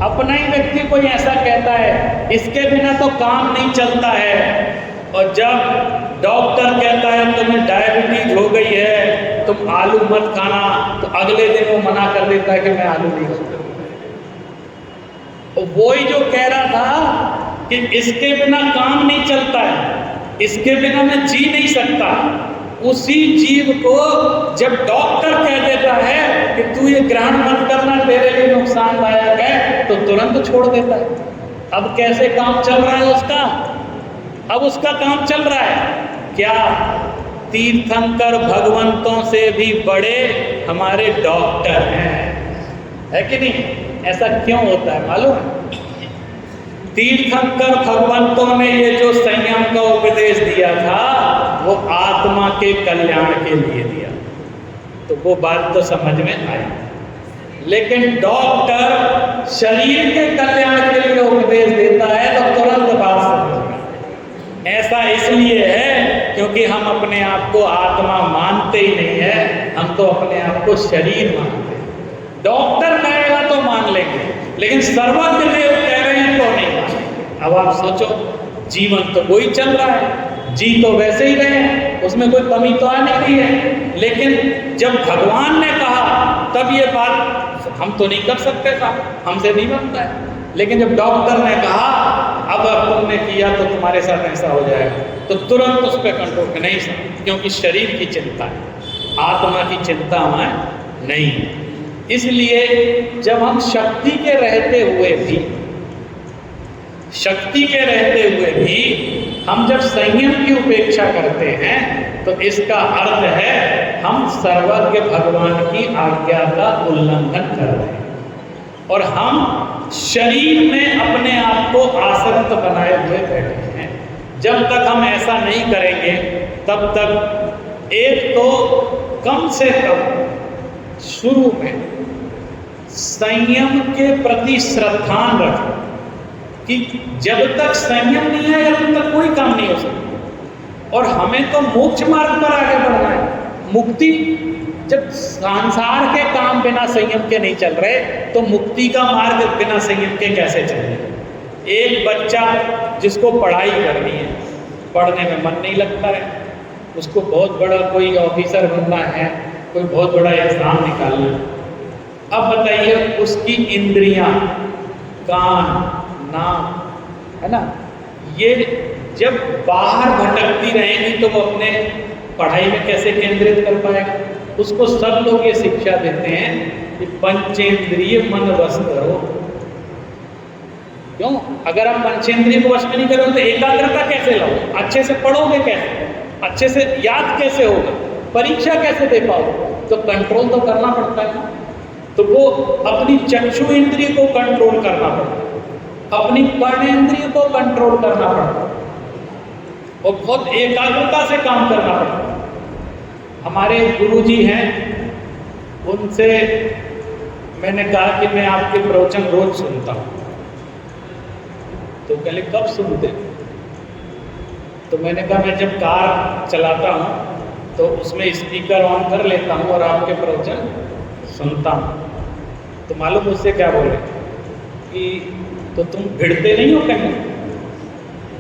अपना ही व्यक्ति कोई ऐसा कहता है, इसके बिना तो काम नहीं चलता है। और जब डॉक्टर कहता है तुम्हें डायबिटीज हो गई है, तुम आलू मत खाना, तो अगले दिन वो मना कर देता है कि मैं आलू नहीं खाता। और वही जो कह रहा था कि इसके बिना काम नहीं चलता है, इसके बिना मैं जी नहीं सकता, उसी जीव को जब डॉक्टर कह देता है कि तू ये ग्रहण मत करना, तेरे लिए नुकसानदायक है, तो तुरंत छोड़ देता है। अब कैसे काम चल रहा है उसका? अब उसका काम चल रहा है क्या? तीर्थंकर भगवंतों से भी बड़े हमारे डॉक्टर हैं, है कि नहीं? ऐसा क्यों होता है मालूम? तीर्थंकर भगवंतों ने ये जो संयम का उपदेश दिया था, वो आत्मा के कल्याण के लिए दिया, तो वो बात तो समझ में आई। लेकिन डॉक्टर शरीर के कल्याण के लिए उपदेश देता है तो तुरंत बात समझ में। ऐसा इसलिए है क्योंकि हम अपने आप को आत्मा मानते ही नहीं है, हम तो अपने आप को शरीर मानते हैं। डॉक्टर कहेगा तो मान लेंगे, लेकिन सर्वज्ञ देव कह रहे हैं तो नहीं मानेंगे। अब आप सोचो, जीवन तो वही चल रहा है, जी तो वैसे ही रहे हैं, उसमें कोई कमी तो आ नहीं रही है। लेकिन जब भगवान ने कहा तब ये बात हम तो नहीं कर सकते था, हमसे नहीं बनता है। लेकिन जब डॉक्टर ने कहा अब तुमने किया तो तुम्हारे साथ ऐसा हो जाएगा, तो तुरंत उस पर कंट्रोल नहीं सकते, क्योंकि शरीर की चिंता है, आत्मा की चिंता हमें नहीं है। इसलिए जब हम शक्ति के रहते हुए भी हम जब संयम की उपेक्षा करते हैं, तो इसका अर्थ है हम सर्वज्ञ भगवान की आज्ञा का उल्लंघन कर रहे हैं, और हम शरीर में अपने आप को आसक्त बनाए हुए बैठे हैं। जब तक हम ऐसा नहीं करेंगे, तब तक एक तो कम से कम शुरू में संयम के प्रति श्रद्धान रखें कि जब तक संयम नहीं आएगा तब तक कोई काम नहीं हो सकता। और हमें तो मोक्ष मार्ग पर आगे बढ़ना है, मुक्ति। जब संसार के काम बिना संयम के नहीं चल रहे, तो मुक्ति का मार्ग बिना संयम के कैसे चलेगा? एक बच्चा जिसको पढ़ाई करनी है, पढ़ने में मन नहीं लगता है, उसको बहुत बड़ा कोई ऑफिसर बनना है, कोई बहुत बड़ा एग्जाम निकालना है। अब बताइए, उसकी इंद्रियां, कान, नाक, है ना, ये जब बाहर भटकती रहेंगी तो वो अपने पढ़ाई में कैसे केंद्रित कर पाएगा? उसको सब लोग ये शिक्षा देते हैं कि पंचेंद्रिय मन वश करो। क्यों? अगर आप पंचेंद्रिय को वश में नहीं करोगे तो एकाग्रता कैसे लाओगे? अच्छे से पढ़ोगे कैसे? अच्छे से याद कैसे होगा? परीक्षा कैसे दे पाओगे? तो कंट्रोल तो करना पड़ता है ना। तो वो अपनी चक्षु इंद्रिय को कंट्रोल करना पड़ता है, अपनी कर्णेंद्रिय को कंट्रोल करना पड़ता है, और बहुत एकाग्रता से काम करना पड़ता है। हमारे गुरुजी हैं, उनसे मैंने कहा कि मैं आपके प्रवचन रोज सुनता हूँ। तो कहले कब सुनते? तो मैंने कहा मैं जब कार चलाता हूँ तो उसमें स्पीकर ऑन कर लेता हूँ और आपके प्रवचन सुनता हूँ। तो मालूम मुझसे क्या बोले कि तो तुम भिड़ते नहीं हो कहीं,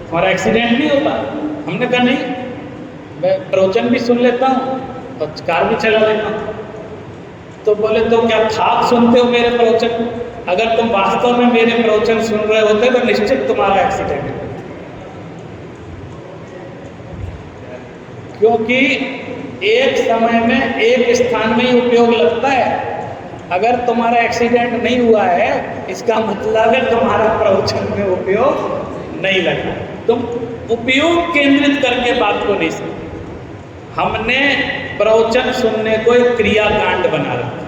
हमारा एक्सीडेंट नहीं होता? हमने कहा नहीं, मैं प्रवचन भी सुन लेता हूँ और कार भी चला लेता हूँ। तो बोले तो क्या खाक सुनते हो मेरे प्रवचन? अगर तुम वास्तव में मेरे प्रवचन सुन रहे होते तो निश्चित तुम्हारा एक्सीडेंट है, क्योंकि एक समय में एक स्थान में ही उपयोग लगता है। अगर तुम्हारा एक्सीडेंट नहीं हुआ है इसका मतलब है तुम्हारा प्रवचन में उपयोग नहीं लगा। तुम उपयोग केंद्रित करके बात को नहीं सुनते। हमने प्रवचन सुनने को एक क्रियाकांड बना रखा है।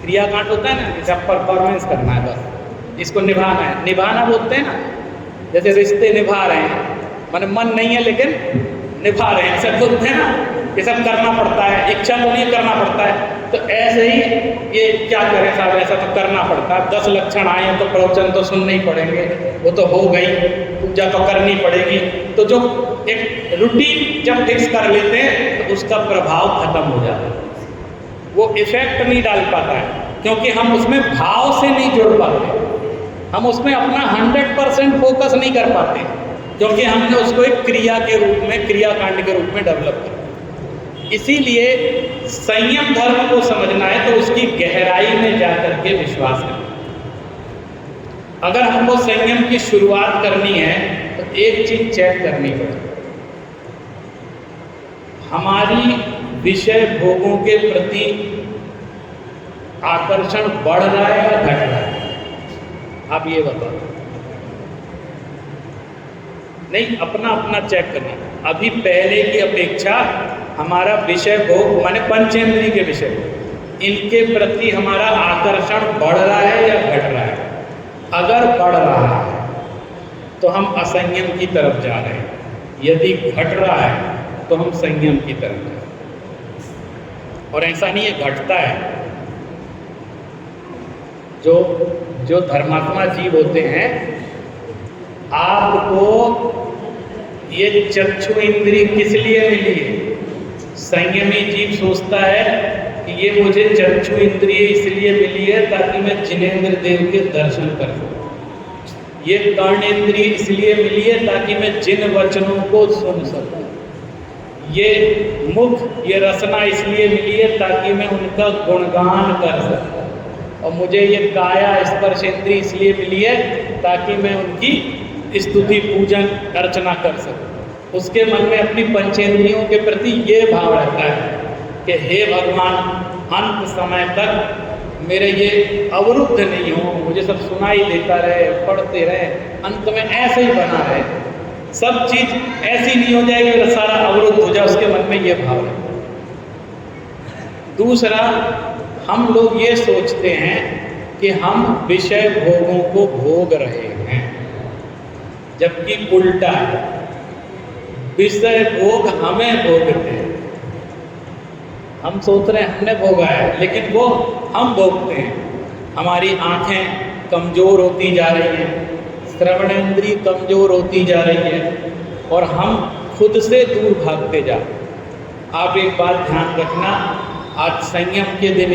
क्रियाकांड होता है ना, जैसे परफॉर्मेंस करना है, बस इसको निभाना है। निभाना बोलते हैं ना, जैसे रिश्ते निभा रहे हैं, माने मन नहीं है लेकिन निभा रहे हैं, सब बोलते हैं ना, ये सब करना पड़ता है, इच्छा तो नहीं करना पड़ता है। तो ऐसे ही ये क्या करें साहब, ऐसा तो करना पड़ता है। 10 लक्षण आए हैं तो प्रवचन तो सुनने ही पड़ेंगे, वो तो हो गई, पूजा तो करनी पड़ेगी। तो जो एक रूटीन जब फिक्स कर लेते हैं तो उसका प्रभाव खत्म हो जाता है, वो इफेक्ट नहीं डाल पाता है, क्योंकि हम उसमें भाव से नहीं जुड़ पाते, हम उसमें अपना 100% फोकस नहीं कर पाते, क्योंकि हमने उसको एक क्रिया के रूप में, क्रियाकांड के रूप में डेवलप किया। इसीलिए संयम धर्म को समझना है तो उसकी गहराई में जाकर के विश्वास करना। अगर हमको संयम की शुरुआत करनी है तो एक चीज चेक करनी पड़ेगी, हमारी विषय भोगों के प्रति आकर्षण बढ़ रहा है या घट रहा है? आप ये बताओ। नहीं, अपना अपना चेक करना। अभी पहले की अपेक्षा हमारा विषय भोग माने पंचेंद्रिय के विषय, इनके प्रति हमारा आकर्षण बढ़ रहा है या घट रहा है? अगर बढ़ रहा है तो हम असंयम की तरफ जा रहे हैं, यदि घट रहा है तो हम संयम की तरफ जा रहे हैं। और ऐसा नहीं है घटता है, जो धर्मात्मा जीव होते हैं, आपको ये चक्षु इंद्रिय किस लिए मिली है? संयमी जीव सोचता है कि ये मुझे चक्षु इंद्रिय इसलिए मिली है ताकि मैं जिनेंद्र देव के दर्शन कर सकूं। ये कर्णेंद्रिय इसलिए मिली है ताकि मैं जिन वचनों को सुन सकूं। ये मुख, ये रसना इसलिए मिली है ताकि मैं उनका गुणगान कर सकूं। और मुझे ये काया स्पर्शेंद्रिय इसलिए मिली है ताकि मैं उनकी स्तुति, पूजन, अर्चना कर सकूं। उसके मन में अपनी पंचेंद्रियों के प्रति ये भाव रहता है कि हे भगवान, अंत समय तक मेरे ये अवरुद्ध नहीं हो, मुझे सब सुनाई देता रहे, पढ़ते रहे, अंत में ऐसे ही बना रहे, सब चीज ऐसी नहीं हो जाएगी और सारा अवरुद्ध हो जाए। उसके मन में ये भाव रहता है। दूसरा, हम लोग ये सोचते हैं कि हम विषय भोगों को भोग रहे हैं, जबकि उल्टा है। विषय भोग हमें भोगते हैं। हम सोच रहे हैं हमने भोगा है, लेकिन वो हम भोगते हैं। हमारी आंखें कमज़ोर होती जा रही हैं, श्रवणेंद्रिय कमज़ोर होती जा रही है और हम खुद से दूर भागते जा रहे हैं। आप एक बात ध्यान रखना, आज संयम के दिन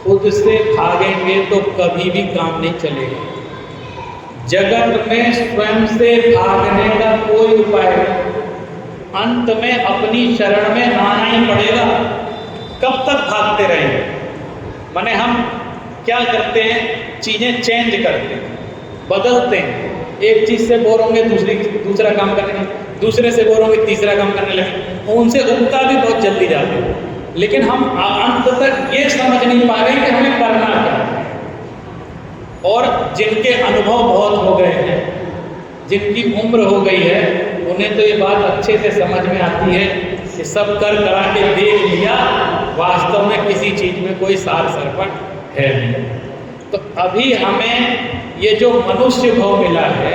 खुद से भागेंगे तो कभी भी काम नहीं चलेगा। जगत में स्वयं से भागने का कोई उपाय नहीं, अंत में अपनी शरण में आना ही पड़ेगा। कब तक भागते रहेंगे? माने हम क्या करते हैं, चीज़ें चेंज करते हैं, बदलते हैं। एक चीज़ से बोर होंगे दूसरा काम करने लगे, दूसरे से बोर होंगे तीसरा काम करने लगे, उनसे उगता भी बहुत जल्दी जाते हैं। लेकिन हम अंत तक ये समझ नहीं पा रहे कि हमें करना क्या है। और जिनके अनुभव बहुत हो गए हैं, जिनकी उम्र हो गई है, उन्हें तो ये बात अच्छे से समझ में आती है कि सब कर करा के देख लिया, वास्तव में किसी चीज़ में कोई सार सरपट है नहीं। तो अभी हमें ये जो मनुष्य भाव मिला है,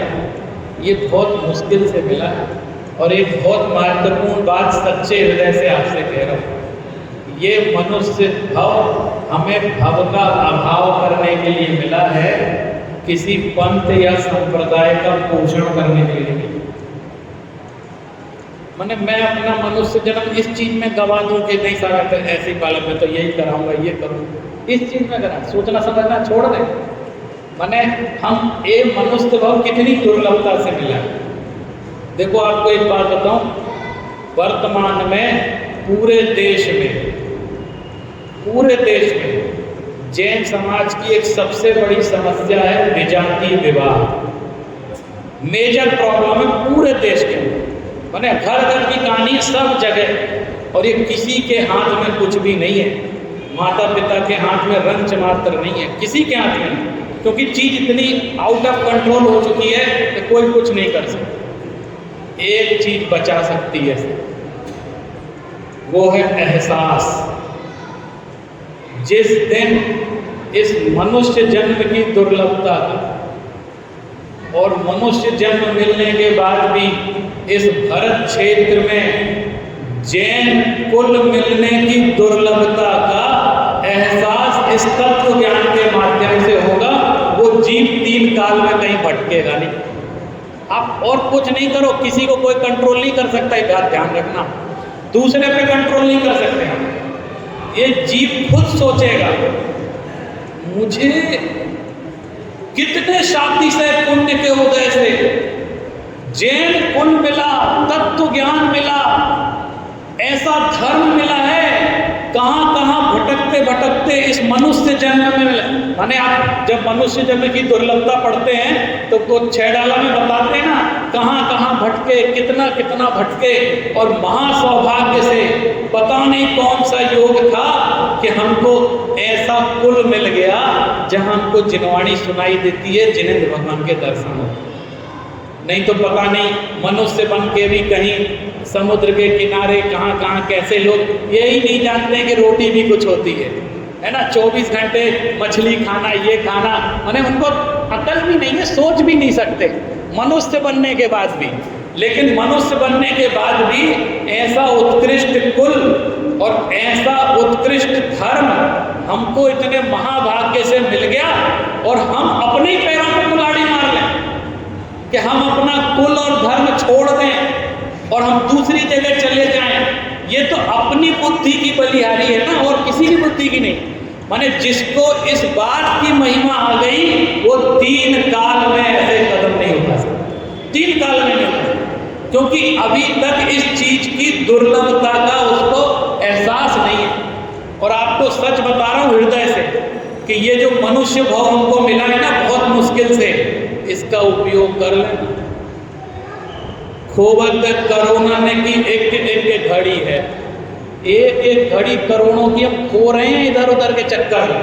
ये बहुत मुश्किल से मिला है। और एक बहुत महत्वपूर्ण बात सच्चे हृदय से आपसे कह रहा हूँ, ये मनुष्य भाव हमें भव का अभाव करने के लिए मिला है, किसी पंथ या संप्रदाय का पोषण करने के लिए नहीं। मैंने मैं अपना मनुष्य जन्म इस चीज़ में गवा दूँ कि नहीं सारा ऐसे ही बालक में तो यही कराऊंगा, ये करूँगा, इस चीज़ में करा, सोचना समझना छोड़ दें। मैंने हम ये मनुष्य भाव कितनी दुर्लभता से मिला है। देखो आपको एक बात बताऊं, वर्तमान में पूरे देश में जैन समाज की एक सबसे बड़ी समस्या है विजातीय विवाह। मेजर प्रॉब्लम है पूरे देश के अंदर, मैंने घर घर की कहानी सब जगह, और ये किसी के हाथ में कुछ भी नहीं है, माता पिता के हाथ में रंच मात्र नहीं है, किसी के हाथ में नहीं, क्योंकि चीज इतनी आउट ऑफ कंट्रोल हो चुकी है कि कोई कुछ नहीं कर सकता। एक चीज बचा सकती है, वो है एहसास। जिस दिन इस मनुष्य जन्म की दुर्लभता और मनुष्य जन्म मिलने के बाद भी इस भरत क्षेत्र में जैन कुल मिलने की दुर्लभता का एहसास इस तत्व ज्ञान के माध्यम से होगा, वो जीव 3 काल में कहीं भटकेगा नहीं। आप और कुछ नहीं करो, किसी को कोई कंट्रोल नहीं कर सकता, ये बात ध्यान रखना। दूसरे पे कंट्रोल नहीं कर सकते हम, ये जीव खुद सोचेगा मुझे कितने शांति से पुण्य के उदय से जैन कुल मिला, तत्व ज्ञान मिला, ऐसा धर्म मिला है, कहां कहां भटकते भटकते इस मनुष्य जन्म में मिला। माने आप जब मनुष्य जन्म की दुर्लभता पढ़ते हैं तो वो 6 डाला में बताते हैं ना, कहां कहां भटके, कितना कितना भटके, और महासौभाग्य से पता नहीं कौन सा योग था कि हमको ऐसा कुल मिल गया जहां हमको जिनवाणी सुनाई देती है, जिनेंद्र भगवान के दर्शन हो। नहीं तो पता नहीं मनुष्य बन के भी कहीं समुद्र के किनारे कहाँ कहाँ कैसे लोग यही नहीं जानते हैं कि रोटी भी कुछ होती है ना, 24 घंटे मछली खाना, ये खाना, माने उनको अकल भी नहीं है, सोच भी नहीं सकते मनुष्य बनने के बाद भी। लेकिन मनुष्य बनने के बाद भी ऐसा उत्कृष्ट कुल और ऐसा उत्कृष्ट धर्म हमको इतने महाभाग्य से मिल गया, और हम अपने पैरों पर कुल्हाड़ी मार लें कि हम अपना कुल और धर्म छोड़ दें और हम दूसरी जगह चले जाएं। ये तो अपनी बुद्धि की बलिहारी है ना, और किसी की बुद्धि की नहीं। माने जिसको इस बात की महिमा आ गई वो 3 काल में ऐसे कदम नहीं उठा सकता, 3 काल में नहीं उठा सकता, क्योंकि अभी तक इस चीज की दुर्लभता का उसको एहसास नहीं है। और आपको सच बता रहा हूँ हृदय से कि ये जो मनुष्य भाव हमको मिला है ना बहुत मुश्किल से, इसका उपयोग कर लेना। खोबत करोना ने की एक घड़ी है, एक घड़ी करोड़ों की हम खो रहे हैं इधर उधर के चक्कर में।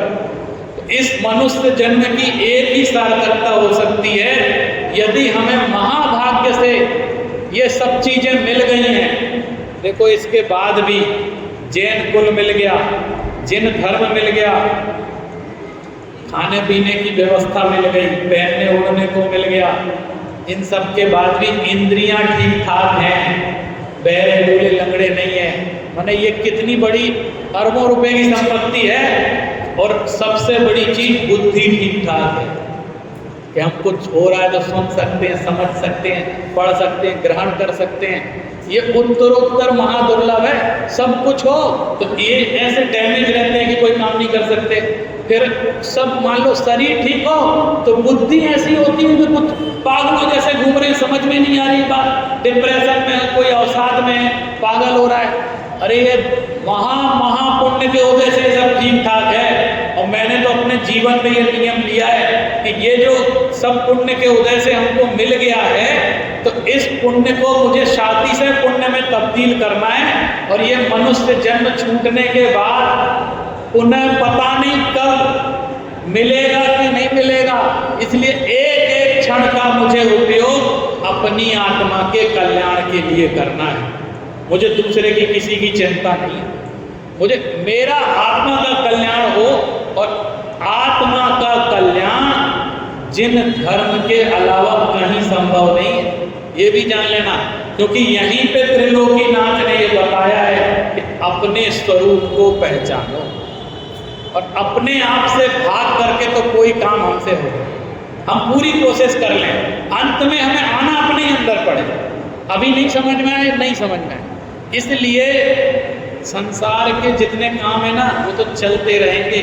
तो इस मनुष्य जन्म की एक ही सार्थकता हो सकती है यदि हमें महाभाग्य से ये सब चीजें मिल गई हैं। देखो इसके बाद भी जैन कुल मिल गया, जिन धर्म मिल गया, खाने पीने की व्यवस्था मिल गई, पहनने ओढ़ने को मिल गया, इन सब के बाद भी इंद्रियां ठीक ठाक हैं, बहरे लूले लंगड़े नहीं है। माने ये कितनी बड़ी अरबों रुपए की संपत्ति है। और सबसे बड़ी चीज बुद्धि ठीक ठाक है कि हम कुछ हो रहा है तो सुन सकते हैं, समझ सकते हैं, पढ़ सकते हैं, ग्रहण कर सकते हैं। ये उत्तरोत्तर महादुर्लभ है। सब कुछ हो तो ये ऐसे डैमेज रहते हैं कि कोई काम नहीं कर सकते। फिर सब मान लो शरीर ठीक हो तो बुद्धि ऐसी होती है कि कुछ पागलों जैसे घूम रहे, समझ में नहीं आ रही बात, डिप्रेशन में, कोई अवसाद में पागल हो रहा है। अरे ये महापुण्य के वजह से सब ठीक ठाक है। और मैंने तो अपने जीवन में ये नियम लिया है कि ये जो सब पुण्य के उदय से हमको मिल गया है तो इस पुण्य को मुझे शादी से पुण्य में तब्दील करना है। और ये मनुष्य जन्म छूटने के बाद पुनः पता नहीं कब मिलेगा कि नहीं मिलेगा, इसलिए एक एक क्षण का मुझे उपयोग अपनी आत्मा के कल्याण के लिए करना है। मुझे दूसरे की किसी की चिंता नहीं है, मुझे मेरा आत्मा का कल्याण हो। और आत्मा का कल्याण जिन धर्म के अलावा कहीं संभव नहीं है, ये भी जान लेना। क्योंकि यहीं पे त्रिलोकीनाथ ने ये बताया है कि अपने स्वरूप को पहचानो, और अपने आप से भाग करके तो कोई काम हमसे हो, हम पूरी कोशिश कर लें, अंत में हमें आना अपने अंदर पड़े। अभी नहीं समझ में आए, नहीं समझ में आए। इसलिए संसार के जितने काम है ना वो तो चलते रहेंगे,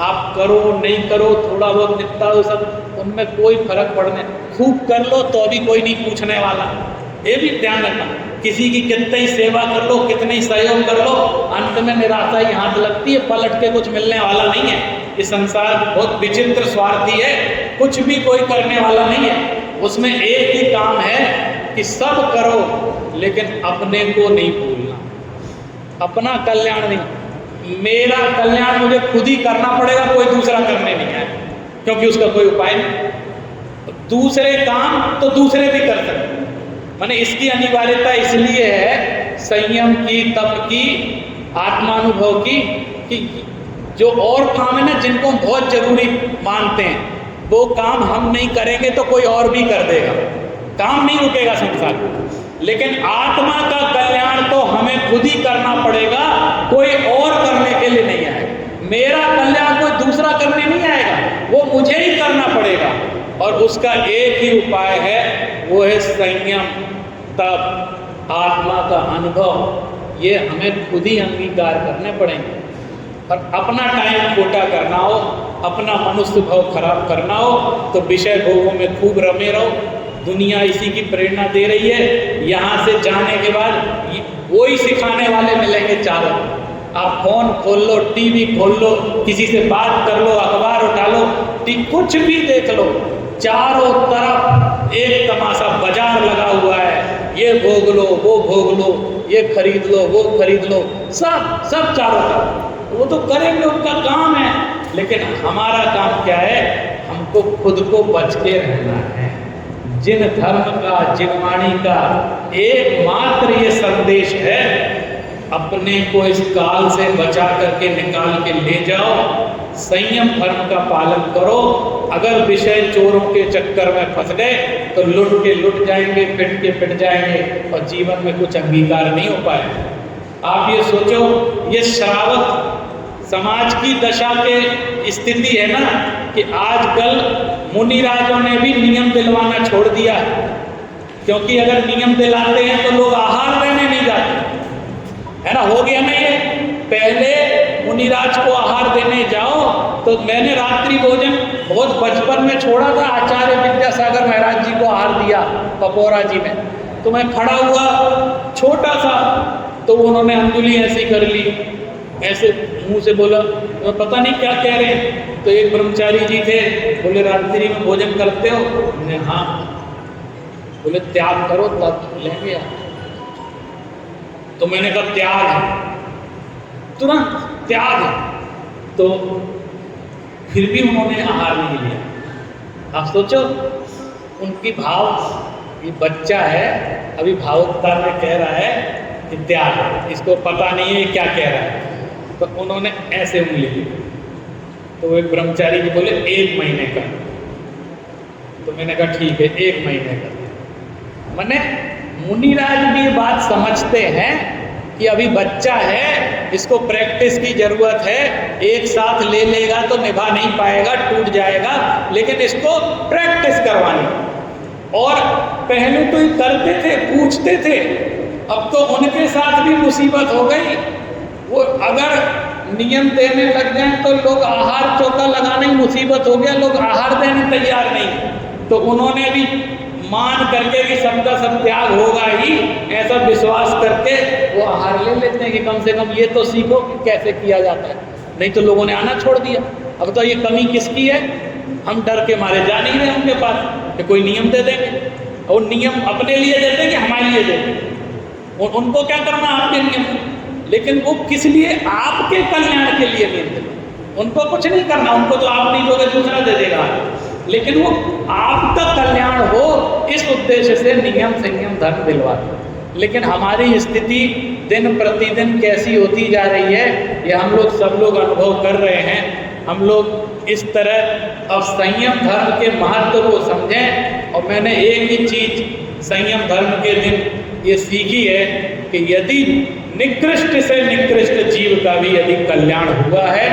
आप करो नहीं करो, थोड़ा बहुत निपटाओ, सब उनमें कोई फर्क पड़ने, खूब कर लो तो भी कोई नहीं पूछने वाला। ये भी ध्यान रखना, किसी की कितनी सेवा कर लो, कितनी सहयोग कर लो, अंत में निराशा ही हाथ लगती है, पलट के कुछ मिलने वाला नहीं है। ये संसार बहुत विचित्र स्वार्थी है, कुछ भी कोई करने वाला नहीं है। उसमें एक ही काम है कि सब करो लेकिन अपने को नहीं भूलना, अपना कल्याण नहीं। मेरा कल्याण मुझे खुद ही करना पड़ेगा, कोई दूसरा करने नहीं आए, क्योंकि उसका कोई उपाय नहीं। दूसरे काम तो दूसरे भी कर सकते, माने इसकी अनिवार्यता इसलिए है संयम की, तप की, आत्मानुभव की, कि जो और काम है ना जिनको हम बहुत जरूरी मानते हैं, वो काम हम नहीं करेंगे तो कोई और भी कर देगा, काम नहीं रुकेगा संसार में। लेकिन आत्मा का कल्याण तो हमें खुद ही करना पड़ेगा, कोई और करने के लिए नहीं आएगा। मेरा कल्याण कोई दूसरा करने नहीं आएगा, वो मुझे ही करना पड़ेगा। और उसका एक ही उपाय है, वो है संयम, तप, आत्मा का अनुभव। ये हमें खुद ही अंगीकार करने पड़ेंगे। और अपना टाइम खोटा करना हो, अपना मनुष्य भाव खराब करना हो तो विषय भोगों में खूब रमे रहो। दुनिया इसी की प्रेरणा दे रही है। यहाँ से जाने के बाद वही सिखाने वाले मिलेंगे चारों। आप फोन खोल लो, टीवी खोल लो, किसी से बात कर लो, अखबार उठा लो, कुछ भी देख लो, चारों तरफ एक तमाशा बाजार लगा हुआ है। ये भोग लो, वो भोग लो, ये खरीद लो, वो खरीद लो, सब चारों तरफ। वो तो करेंगे, उनका काम है। लेकिन हमारा काम क्या है? हमको खुद को बच के रहना है। जिन धर्म का, जिनवाणी का एकमात्र ये संदेश है, अपने को इस काल से बचा करके निकाल के ले जाओ, संयम धर्म का पालन करो। अगर विषय चोरों के चक्कर में फंस गए तो लुट के लुट जाएंगे, पिट के पिट जाएंगे और जीवन में कुछ अंगीकार नहीं हो पाएगा। आप ये सोचो, ये श्रावक समाज की दशा के स्थिति है ना कि आजकल मुनिराजों ने भी नियम दिलवाना छोड़ दिया है। क्योंकि अगर नियम दिलाते हैं तो लोग आहार देने नहीं जाते, है ना। हो गया ना ये। पहले मुनिराज को आहार देने जाओ तो मैंने रात्रि भोजन बहुत बचपन में छोड़ा था। आचार्य विद्यासागर महाराज जी को आहार दिया पपोरा जी में, तो मैं खड़ा हुआ छोटा सा, तो उन्होंने अंगुली ऐसी कर ली, ऐसे मुंह से बोला, तो पता नहीं क्या कह रहे हैं। तो एक ब्रह्मचारी जी थे, बोले रात्रि में भोजन करते हो? मैंने हाँ। बोले त्याग करो तब लेंगे आप। तो मैंने कहा त्याग है, तुरंत त्याग है। तो फिर भी उन्होंने आहार नहीं लिया। आप सोचो उनकी भाव, ये बच्चा है अभी भावुकता में कह रहा है कि त्याग, इसको पता नहीं है क्या कह रहा है। तो उन्होंने ऐसे उंगली ली। तो एक ब्रह्मचारी जी बोले 1 महीने का। तो मैंने कहा ठीक है 1 महीने का। माने मुनिराज भी ये बात समझते हैं कि अभी बच्चा है, इसको प्रैक्टिस की जरूरत है। एक साथ ले लेगा तो निभा नहीं पाएगा, टूट जाएगा, लेकिन इसको प्रैक्टिस करवानी। और पहले तो ये करते थे, पूछते थे, अब तो उनके साथ भी मुसीबत हो गई। वो अगर नियम देने लग जाए तो लोग आहार चौका लगाना ही मुसीबत हो गया, लोग आहार देने तैयार नहीं। तो उन्होंने भी मान करके कि सबका सब त्याग होगा ही, ऐसा विश्वास करके वो आहार ले लेते हैं कि कम से कम ये तो सीखो कि कैसे किया जाता है। नहीं तो लोगों ने आना छोड़ दिया। अब तो ये कमी किसकी है? हम डर के मारे जा नहीं रहे उनके पास कि कोई नियम दे देंगे, और नियम अपने लिए देते कि हमारे लिए देते। और उनको क्या करना आपके नियम, लेकिन वो किस लिए? आपके कल्याण के लिए नियम देते। उनको कुछ नहीं करना, उनको तो आप नहीं दोगे दूसरा दे देगा, लेकिन वो आपका कल्याण हो इस उद्देश्य से नियम संयम धर्म दिलवाते। लेकिन हमारी स्थिति दिन प्रतिदिन कैसी होती जा रही है, ये हम लोग सब लोग अनुभव कर रहे हैं। हम लोग इस तरह अब संयम धर्म के महत्व को समझें। और मैंने एक ही चीज संयम धर्म के दिन ये सीखी है कि यदि निकृष्ट से निकृष्ट जीव का भी यदि कल्याण हुआ है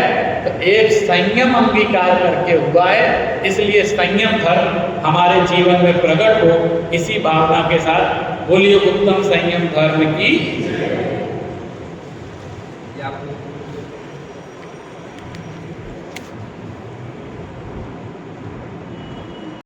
तो एक संयम अंगीकार करके हुआ है, इसलिए संयम धर्म हमारे जीवन में प्रकट हो, इसी भावना के साथ बोलिए उत्तम संयम धर्म की।